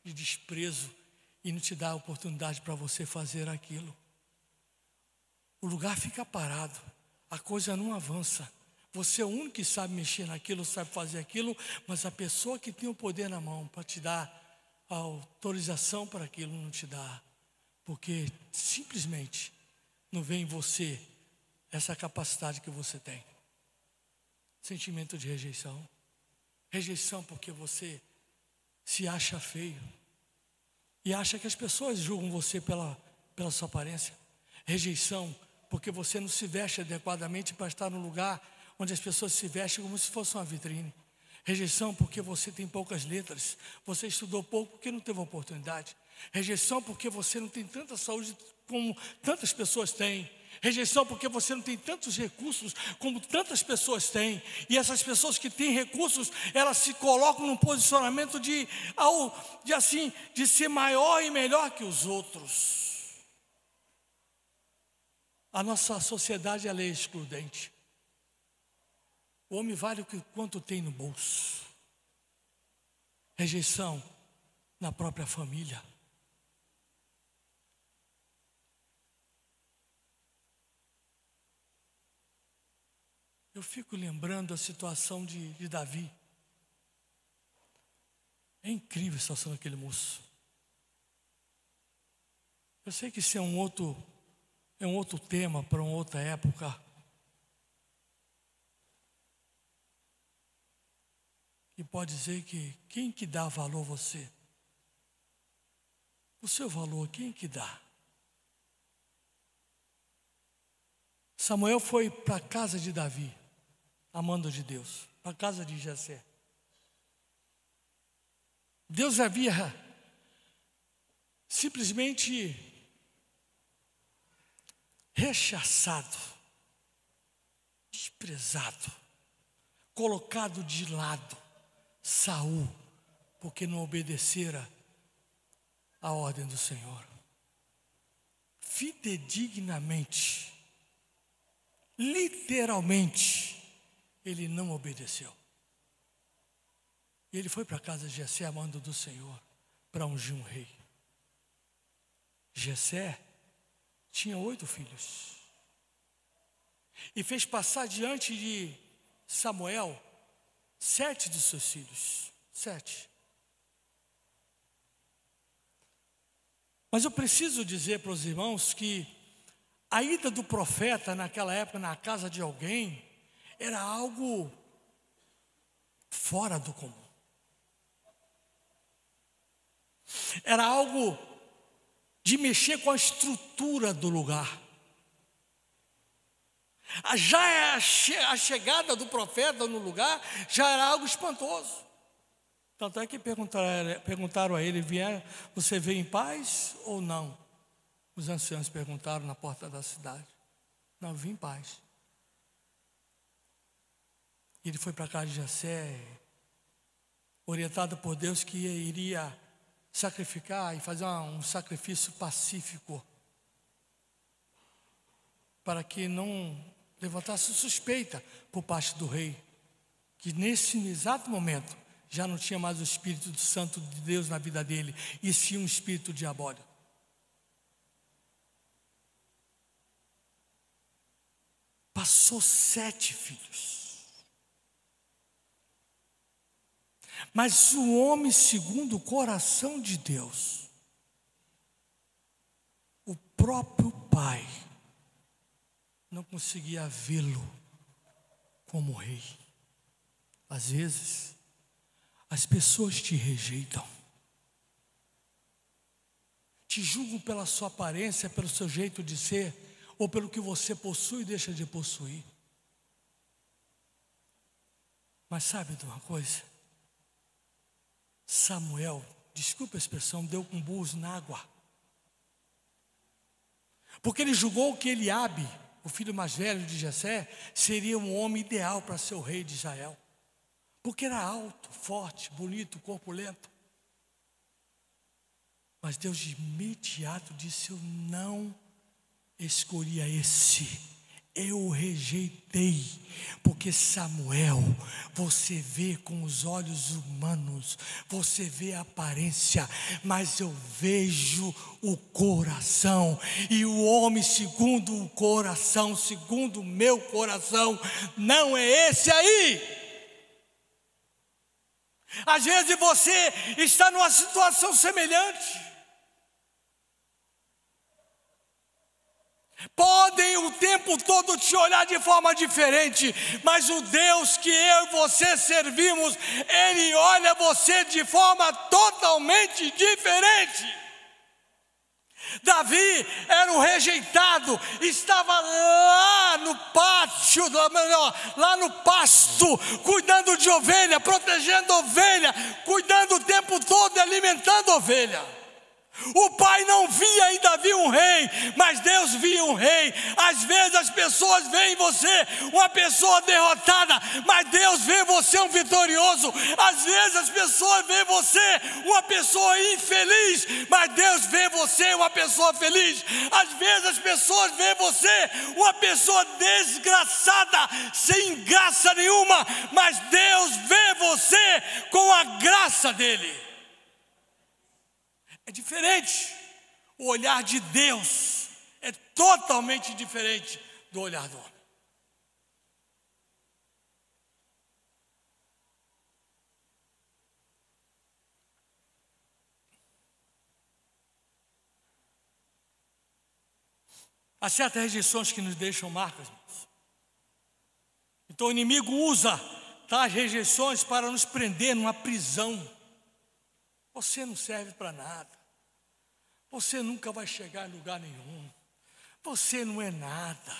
A: de desprezo, e não te dá a oportunidade para você fazer aquilo. O lugar fica parado, a coisa não avança. Você é o único que sabe mexer naquilo, sabe fazer aquilo, mas a pessoa que tem o poder na mão para te dar a autorização para aquilo não te dá, porque simplesmente não vem em você essa capacidade que você tem. Sentimento de rejeição. Rejeição porque você se acha feio e acha que as pessoas julgam você pela sua aparência. Rejeição porque você não se veste adequadamente para estar no lugar onde as pessoas se vestem como se fosse uma vitrine. Rejeição porque você tem poucas letras, você estudou pouco porque não teve oportunidade. Rejeição porque você não tem tanta saúde como tantas pessoas têm. Rejeição porque você não tem tantos recursos como tantas pessoas têm. E essas pessoas que têm recursos, elas se colocam num posicionamento de ser maior e melhor que os outros. A nossa sociedade, ela é excludente. O homem vale o quanto tem no bolso. Rejeição na própria família. Eu fico lembrando a situação de Davi. É incrível a situação daquele moço. Eu sei que isso é um outro tema para uma outra época. E pode dizer que quem que dá valor a você? O seu valor, quem que dá? Samuel foi para a casa de Davi, amando de Deus, para a casa de Jessé. Deus havia simplesmente rechaçado, desprezado, colocado de lado Saul, porque não obedecera a ordem do Senhor. Fidedignamente, literalmente, ele não obedeceu. E ele foi para a casa de Jessé, amando do Senhor, para ungir um rei. Jessé tinha 8 filhos. E fez passar diante de Samuel 7 dos seus filhos. 7. Mas eu preciso dizer para os irmãos que a ida do profeta naquela época na casa de alguém era algo fora do comum. Era algo de mexer com a estrutura do lugar. Já a chegada do profeta no lugar já era algo espantoso. Tanto é que perguntaram a ele: você veio em paz ou não? Os anciãos perguntaram na porta da cidade. Não, eu vim em paz. Ele foi para a casa de Jessé, orientado por Deus que iria sacrificar e fazer um sacrifício pacífico, para que não levantasse suspeita por parte do rei, que nesse exato momento já não tinha mais o Espírito Santo de Deus na vida dele, e sim um espírito diabólico. Passou 7 filhos. Mas o homem segundo o coração de Deus, o próprio pai, não conseguia vê-lo como rei. Às vezes, as pessoas te rejeitam, te julgam pela sua aparência, pelo seu jeito de ser, ou pelo que você possui e deixa de possuir. Mas sabe de uma coisa? Samuel, desculpa a expressão, deu com burros na água. Porque ele julgou que Eliabe, o filho mais velho de Jessé, seria um homem ideal para ser o rei de Israel. Porque era alto, forte, bonito, corpulento. Mas Deus de imediato disse: eu não escolhia esse. Eu o rejeitei, porque Samuel, você vê com os olhos humanos, você vê a aparência, mas eu vejo o coração, e o homem segundo o coração, segundo o meu coração, não é esse aí. Às vezes você está numa situação semelhante. Podem o tempo todo te olhar de forma diferente, mas o Deus que eu e você servimos, Ele olha você de forma totalmente diferente. Davi era um rejeitado, estava lá no pátio, lá no pasto, cuidando de ovelha, protegendo ovelha, cuidando o tempo todo e alimentando ovelha. O pai não via em Davi um rei, mas Deus via um rei. Às vezes as pessoas veem em você uma pessoa derrotada, mas Deus vê você um vitorioso. Às vezes as pessoas veem você uma pessoa infeliz, mas Deus vê você uma pessoa feliz. Às vezes as pessoas veem você uma pessoa desgraçada, sem graça nenhuma, mas Deus vê você com a graça dele. É diferente. O olhar de Deus é totalmente diferente do olhar do homem. Há certas rejeições que nos deixam marcas, irmãos. Então o inimigo usa tais rejeições para nos prender numa prisão. Você não serve para nada. Você nunca vai chegar em lugar nenhum. Você não é nada.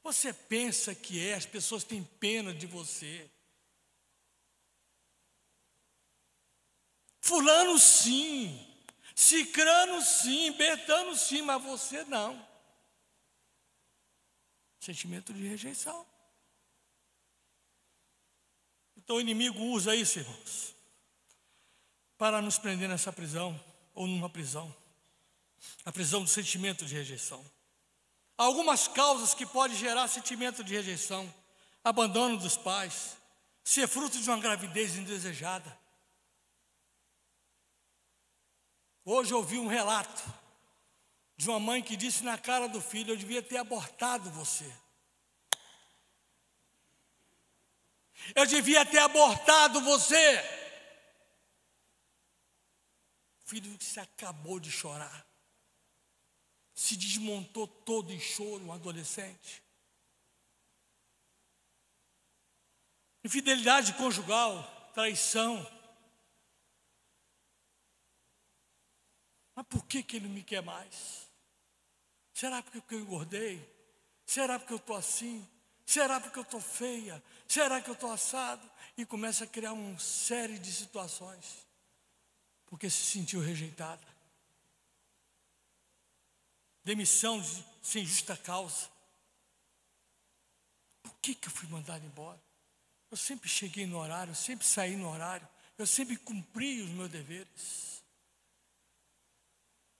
A: Você pensa que é, as pessoas têm pena de você. Fulano sim, Cicrano sim, Betano sim, mas você não. Sentimento de rejeição. Então o inimigo usa isso, irmãos, para nos prender nessa prisão, ou numa prisão, a prisão do sentimento de rejeição. Há algumas causas que podem gerar sentimento de rejeição: abandono dos pais, ser fruto de uma gravidez indesejada. Hoje eu ouvi um relato de uma mãe que disse na cara do filho: eu devia ter abortado você. Eu devia ter abortado você. O filho se acabou de chorar, se desmontou todo em choro, um adolescente. Infidelidade conjugal, traição. Mas por que ele não me quer mais? Será porque eu engordei? Será porque eu estou assim? Será porque eu estou feia? Será que eu estou assado? E começa a criar uma série de situações, porque se sentiu rejeitada. Demissão sem justa causa. Por que eu fui mandado embora? Eu sempre cheguei no horário, eu sempre saí no horário, eu sempre cumpri os meus deveres.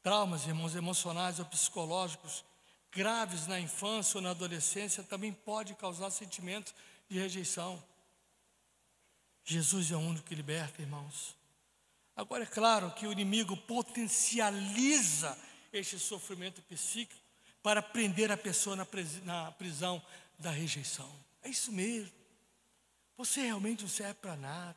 A: Traumas, irmãos, emocionais ou psicológicos graves na infância ou na adolescência também pode causar sentimento de rejeição. Jesus é o único que liberta, irmãos. Agora é claro que o inimigo potencializa este sofrimento psíquico para prender a pessoa na prisão da rejeição. É isso mesmo. Você realmente não serve para nada.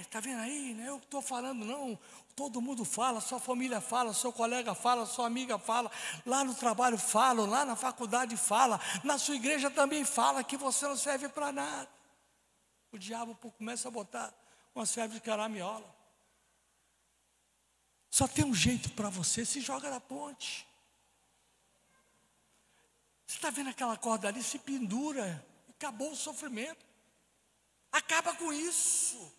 A: Está vendo aí, não é eu que estou falando não. Todo mundo fala, sua família fala, seu colega fala, sua amiga fala, lá no trabalho falam, lá na faculdade fala, na sua igreja também fala que você não serve para nada. O diabo começa a botar uma serva de caramiola. Só tem um jeito para você: se joga na ponte. Você está vendo aquela corda ali? Se pendura, acabou o sofrimento. Acaba com isso.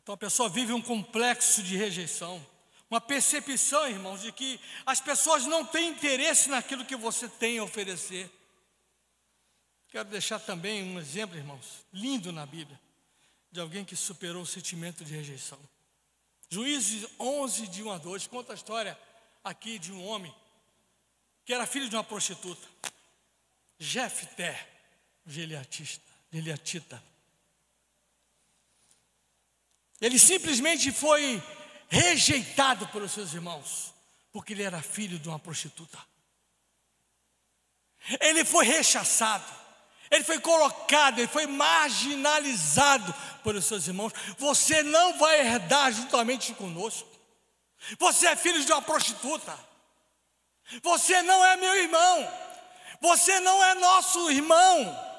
A: Então a pessoa vive um complexo de rejeição, uma percepção, irmãos, de que as pessoas não têm interesse naquilo que você tem a oferecer. Quero deixar também um exemplo, irmãos, lindo na Bíblia, de alguém que superou o sentimento de rejeição. Juízes 11, de 1 a 2, conta a história aqui de um homem que era filho de uma prostituta, Jefté, Gileatita. Ele simplesmente foi rejeitado pelos seus irmãos, porque ele era filho de uma prostituta. Ele foi rechaçado, ele foi colocado, ele foi marginalizado pelos seus irmãos. Você não vai herdar juntamente conosco. Você é filho de uma prostituta. Você não é meu irmão. Você não é nosso irmão.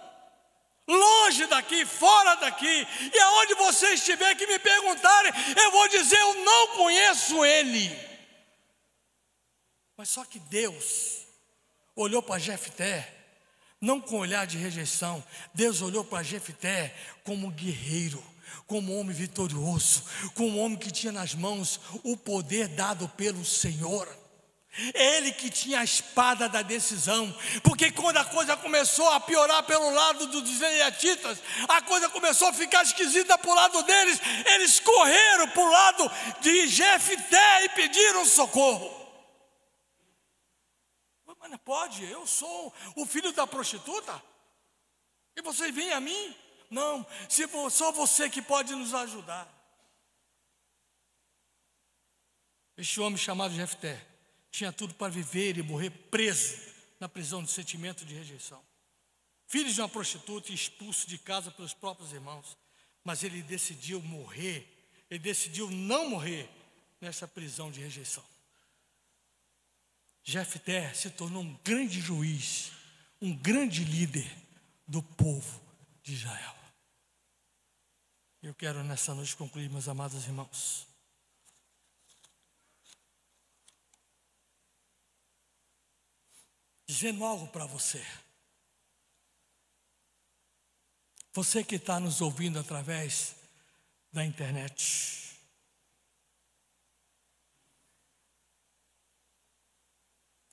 A: Longe daqui, fora daqui, e aonde você estiver que me perguntarem, eu vou dizer: eu não conheço ele. Mas só que Deus olhou para Jefté, não com olhar de rejeição. Deus olhou para Jefté como um guerreiro, como um homem vitorioso, como um homem que tinha nas mãos o poder dado pelo Senhor. Ele que tinha a espada da decisão, porque quando a coisa começou a piorar pelo lado dos israelitas, a coisa começou a ficar esquisita para o lado deles, eles correram para o lado de Jefté e pediram socorro. Mas não pode, eu sou o filho da prostituta, e vocês vêm a mim? Não, se for só você que pode nos ajudar. Este homem chamado Jefté tinha tudo para viver e morrer preso na prisão de sentimento de rejeição. Filho de uma prostituta e expulso de casa pelos próprios irmãos. Mas ele decidiu morrer, ele decidiu não morrer nessa prisão de rejeição. Jefté se tornou um grande juiz, um grande líder do povo de Israel. Eu quero nessa noite concluir, meus amados irmãos, dizendo algo para você. Você que está nos ouvindo através da internet.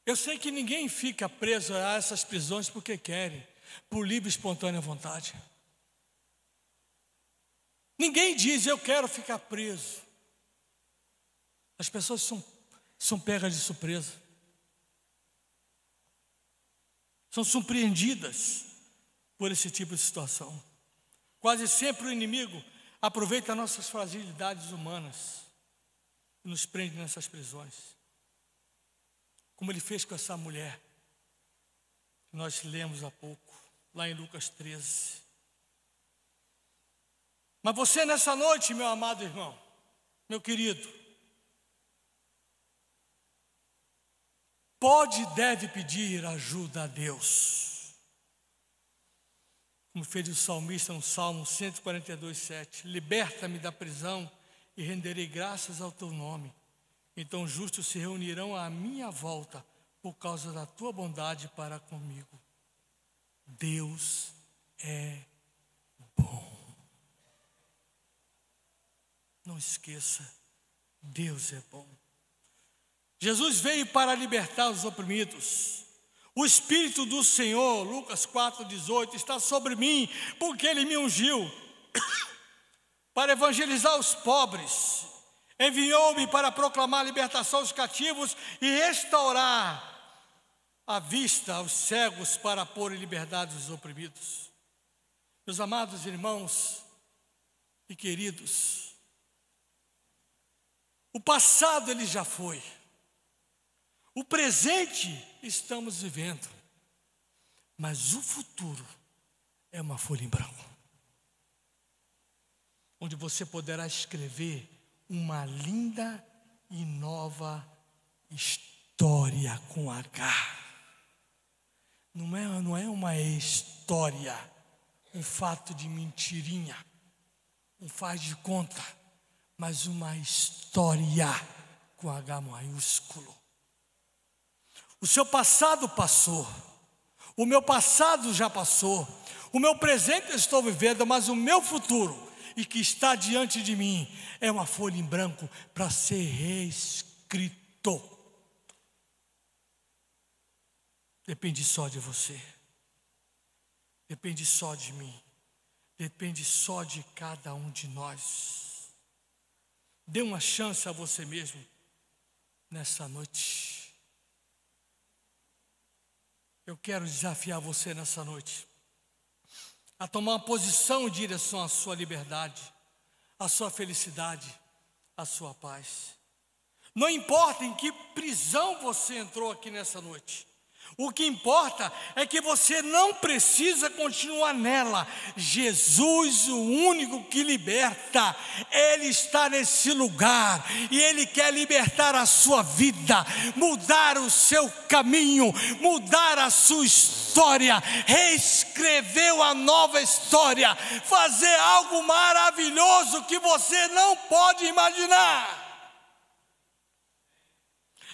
A: Eu sei que ninguém fica preso a essas prisões porque querem, por livre e espontânea vontade. Ninguém diz: eu quero ficar preso. As pessoas são pegas de surpresa. São surpreendidas por esse tipo de situação. Quase sempre o inimigo aproveita nossas fragilidades humanas e nos prende nessas prisões. Como ele fez com essa mulher, que nós lemos há pouco, lá em Lucas 13. Mas você nessa noite, meu amado irmão, meu querido, pode e deve pedir ajuda a Deus. Como fez o salmista no Salmo 142:7. Liberta-me da prisão e renderei graças ao teu nome. Então os justos se reunirão à minha volta por causa da tua bondade para comigo. Deus é bom. Não esqueça, Deus é bom. Jesus veio para libertar os oprimidos. O Espírito do Senhor, Lucas 4:18, está sobre mim, porque Ele me ungiu para evangelizar os pobres. Enviou-me para proclamar libertação aos cativos e restaurar a vista aos cegos, para pôr em liberdade os oprimidos. Meus amados irmãos e queridos, o passado ele já foi. O presente estamos vivendo, mas o futuro é uma folha em branco, onde você poderá escrever uma linda e nova história com H. Não é uma história, um fato de mentirinha, um faz de conta, mas uma história com H maiúsculo. O seu passado passou, o meu passado já passou, o meu presente eu estou vivendo, mas o meu futuro, e que está diante de mim, é uma folha em branco para ser reescrito. Depende só de você, depende só de mim, depende só de cada um de nós. Dê uma chance a você mesmo nessa noite. Eu quero desafiar você nessa noite a tomar uma posição em direção à sua liberdade, à sua felicidade, à sua paz. Não importa em que prisão você entrou aqui nessa noite. O que importa é que você não precisa continuar nela. Jesus, o único que liberta, Ele está nesse lugar e Ele quer libertar a sua vida, mudar o seu caminho, mudar a sua história, reescrever uma nova história, fazer algo maravilhoso que você não pode imaginar.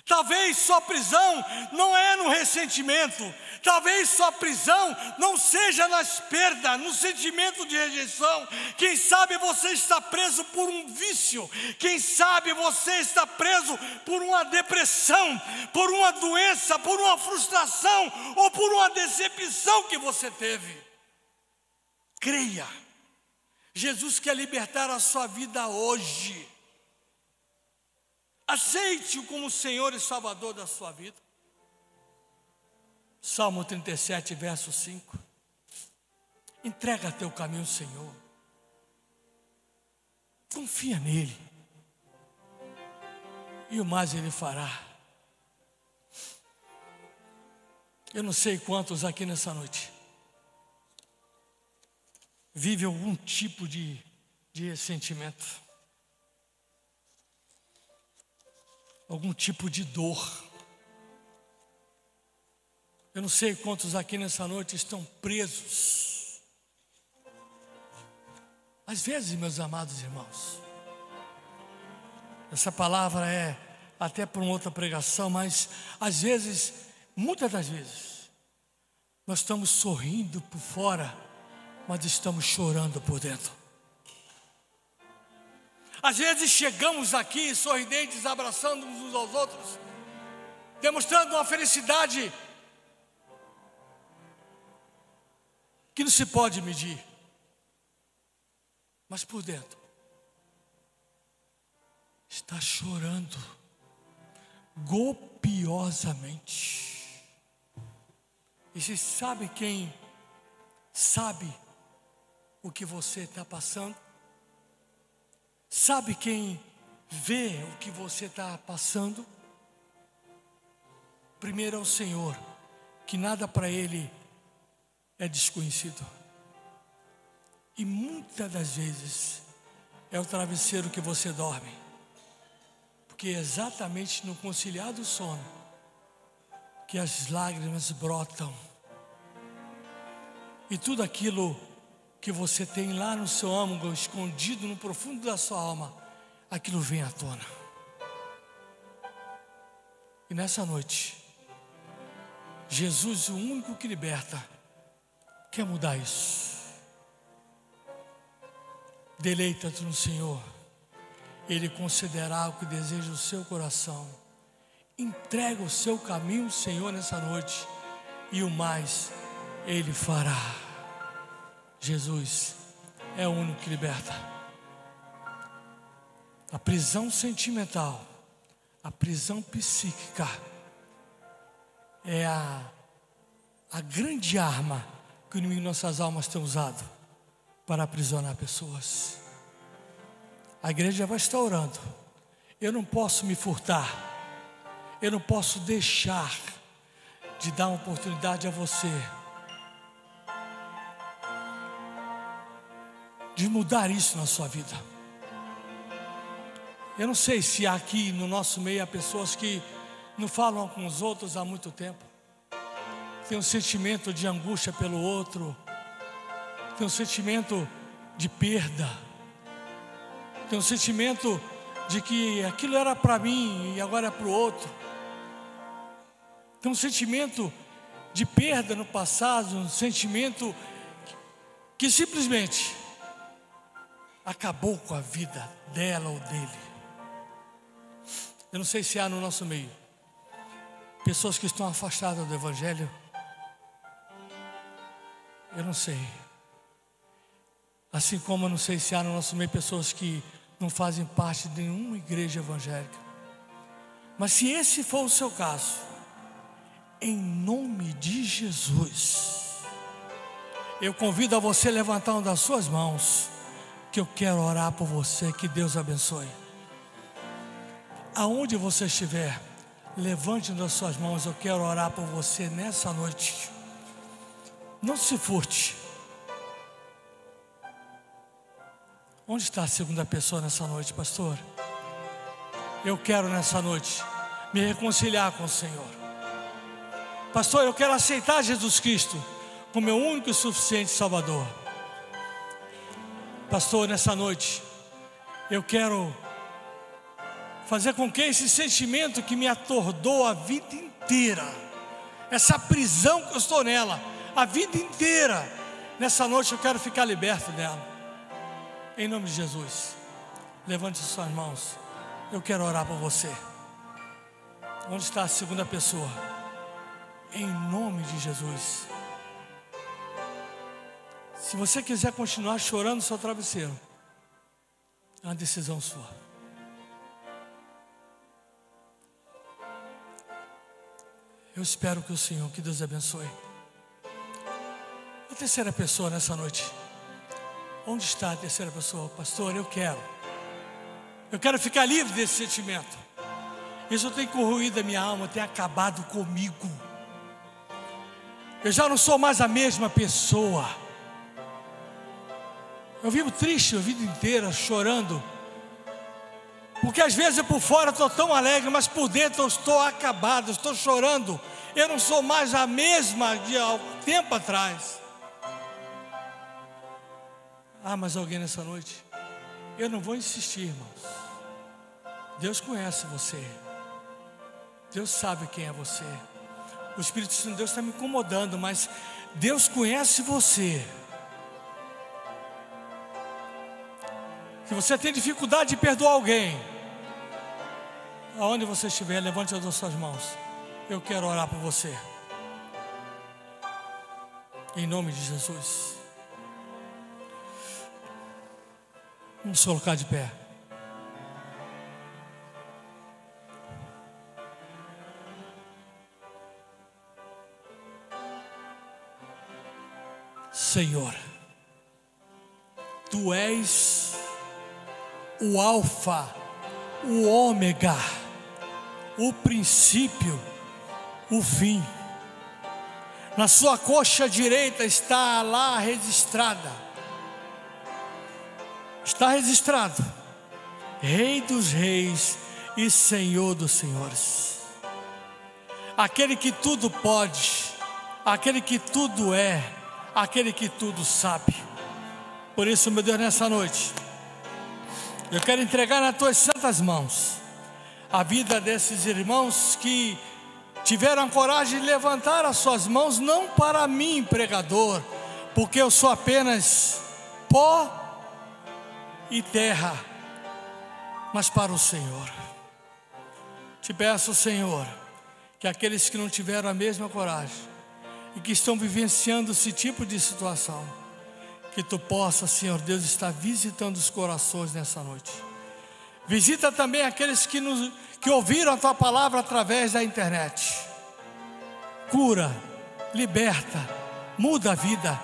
A: Talvez sua prisão não é no ressentimento, talvez sua prisão não seja nas perdas, no sentimento de rejeição. Quem sabe você está preso por um vício, quem sabe você está preso por uma depressão, por uma doença, por uma frustração ou por uma decepção que você teve. Creia, Jesus quer libertar a sua vida hoje. Aceite-o como Senhor e Salvador da sua vida. Salmo 37, verso 5. Entrega teu caminho ao Senhor. Confia nele. E o mais Ele fará. Eu não sei quantos aqui nessa noite vivem algum tipo de ressentimento. Algum tipo de dor. Eu não sei quantos aqui nessa noite estão presos. Às vezes, meus amados irmãos, essa palavra é até para uma outra pregação, mas às vezes, muitas das vezes, nós estamos sorrindo por fora, mas estamos chorando por dentro. Às vezes chegamos aqui sorridentes, abraçando uns aos outros, demonstrando uma felicidade que não se pode medir, mas por dentro está chorando copiosamente. E você sabe quem sabe o que você está passando? Sabe quem vê o que você está passando? Primeiro é o Senhor, que nada para Ele é desconhecido. E muitas das vezes é o travesseiro que você dorme, porque é exatamente no conciliar do sono que as lágrimas brotam. E tudo aquilo que você tem lá no seu âmago, escondido no profundo da sua alma, aquilo vem à tona. E nessa noite, Jesus, o único que liberta, quer mudar isso. Deleita-te no Senhor, Ele concederá o que deseja o seu coração. Entrega o seu caminho ao Senhor nessa noite, e o mais Ele fará. Jesus é o único que liberta. A prisão sentimental, a prisão psíquica é a grande arma que o inimigo de nossas almas tem usado para aprisionar pessoas. A igreja vai estar orando. Eu não posso me furtar, eu não posso deixar de dar uma oportunidade a você de mudar isso na sua vida. Eu não sei se aqui no nosso meio há pessoas que não falam com os outros há muito tempo, tem um sentimento de angústia pelo outro, tem um sentimento de perda, tem um sentimento de que aquilo era para mim e agora é para o outro, tem um sentimento de perda no passado, um sentimento que simplesmente acabou com a vida dela ou dele. Eu não sei se há no nosso meio pessoas que estão afastadas do Evangelho. Eu não sei. Assim como eu não sei se há no nosso meio pessoas que não fazem parte de nenhuma igreja evangélica. Mas se esse for o seu caso, em nome de Jesus, eu convido a você levantar uma das suas mãos, que eu quero orar por você, que Deus abençoe. Aonde você estiver, levante das suas mãos, eu quero orar por você nessa noite. Não se furte. Onde está a segunda pessoa nessa noite, pastor? Eu quero nessa noite me reconciliar com o Senhor. Pastor, eu quero aceitar Jesus Cristo como meu único e suficiente Salvador. Pastor, nessa noite eu quero fazer com que esse sentimento que me atordou a vida inteira, essa prisão que eu estou nela a vida inteira, nessa noite eu quero ficar liberto dela. Em nome de Jesus, levante suas mãos. Eu quero orar por você. Onde está a segunda pessoa? Em nome de Jesus. Se você quiser continuar chorando no seu travesseiro, é uma decisão sua. Eu espero que o Senhor, que Deus abençoe. A terceira pessoa nessa noite. Onde está a terceira pessoa? Pastor, eu quero ficar livre desse sentimento. Isso tem corroído a minha alma, tem acabado comigo. Eu já não sou mais a mesma pessoa. Eu vivo triste a vida inteira, chorando. Porque às vezes por fora estou tão alegre, mas por dentro eu estou acabado, estou chorando. Eu não sou mais a mesma de há tempo atrás. Ah, mas alguém nessa noite? Eu não vou insistir, irmãos. Deus conhece você. Deus sabe quem é você. O Espírito Santo de Deus está me incomodando, mas Deus conhece você. Se você tem dificuldade de perdoar alguém, aonde você estiver, levante as suas mãos. Eu quero orar por você. Em nome de Jesus. Vamos colocar de pé. Senhor, Tu és o Alfa, o Ômega, o princípio, o fim. Na sua coxa direita está lá registrada. Está registrado: Rei dos reis e Senhor dos senhores. Aquele que tudo pode, aquele que tudo é, aquele que tudo sabe. Por isso, meu Deus, nessa noite eu quero entregar nas Tuas santas mãos a vida desses irmãos que tiveram a coragem de levantar as suas mãos, não para mim, pregador, porque eu sou apenas pó e terra, mas para o Senhor. Te peço, Senhor, que aqueles que não tiveram a mesma coragem e que estão vivenciando esse tipo de situação, que Tu possa, Senhor Deus, estar visitando os corações nessa noite. Visita também aqueles que ouviram a Tua palavra através da internet. Cura, liberta, muda a vida,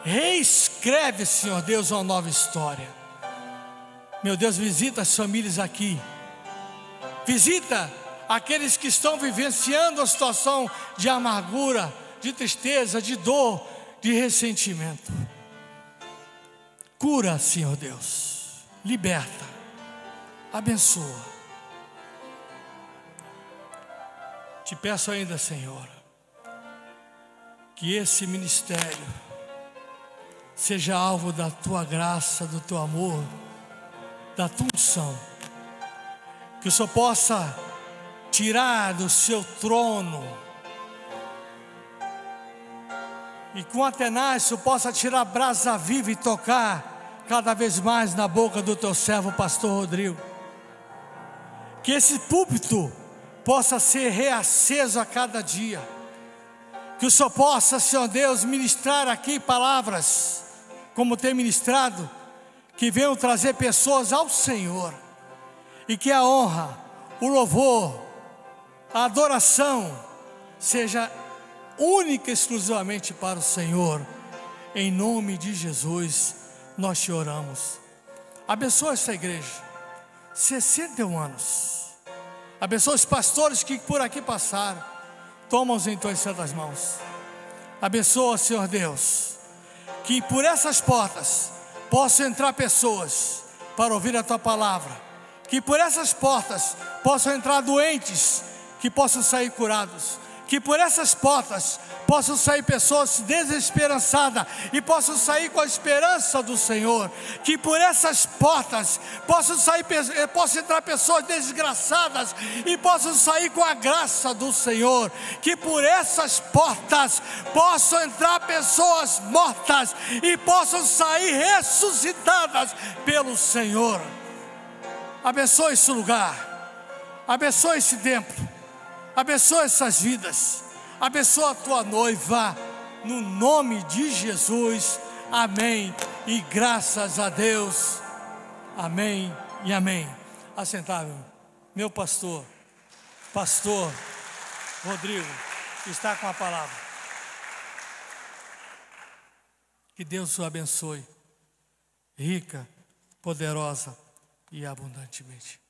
A: reescreve, Senhor Deus, uma nova história. Meu Deus, visita as famílias aqui. Visita aqueles que estão vivenciando a situação de amargura, de tristeza, de dor, de ressentimento. Cura, Senhor Deus. Liberta. Abençoa. Te peço ainda, Senhor, que esse ministério seja alvo da Tua graça, do Teu amor, da Tua unção. Que o Senhor possa tirar do Seu trono e com a tenaz o Senhor possa tirar a brasa viva e tocar cada vez mais na boca do Teu servo pastor Rodrigo. Que esse púlpito possa ser reaceso a cada dia. Que o Senhor possa, Senhor Deus, ministrar aqui palavras como tem ministrado, que venham trazer pessoas ao Senhor, e que a honra, o louvor, a adoração seja única e exclusivamente para o Senhor. Em nome de Jesus nós te oramos. Abençoa esta igreja. 61 anos. Abençoa os pastores que por aqui passaram. Toma-os em tuas santas mãos. Abençoa, Senhor Deus, que por essas portas possam entrar pessoas para ouvir a tua palavra. Que por essas portas possam entrar doentes, que possam sair curados. Que por essas portas possam sair pessoas desesperançadas e possam sair com a esperança do Senhor. Que por essas portas possam entrar pessoas desgraçadas e possam sair com a graça do Senhor. Que por essas portas possam entrar pessoas mortas e possam sair ressuscitadas pelo Senhor. Abençoa esse lugar, abençoa esse templo, abençoa essas vidas, abençoa a tua noiva, no nome de Jesus, amém, e graças a Deus, amém e amém. Assentável, meu pastor Rodrigo, está com a palavra. Que Deus o abençoe, rica, poderosa e abundantemente.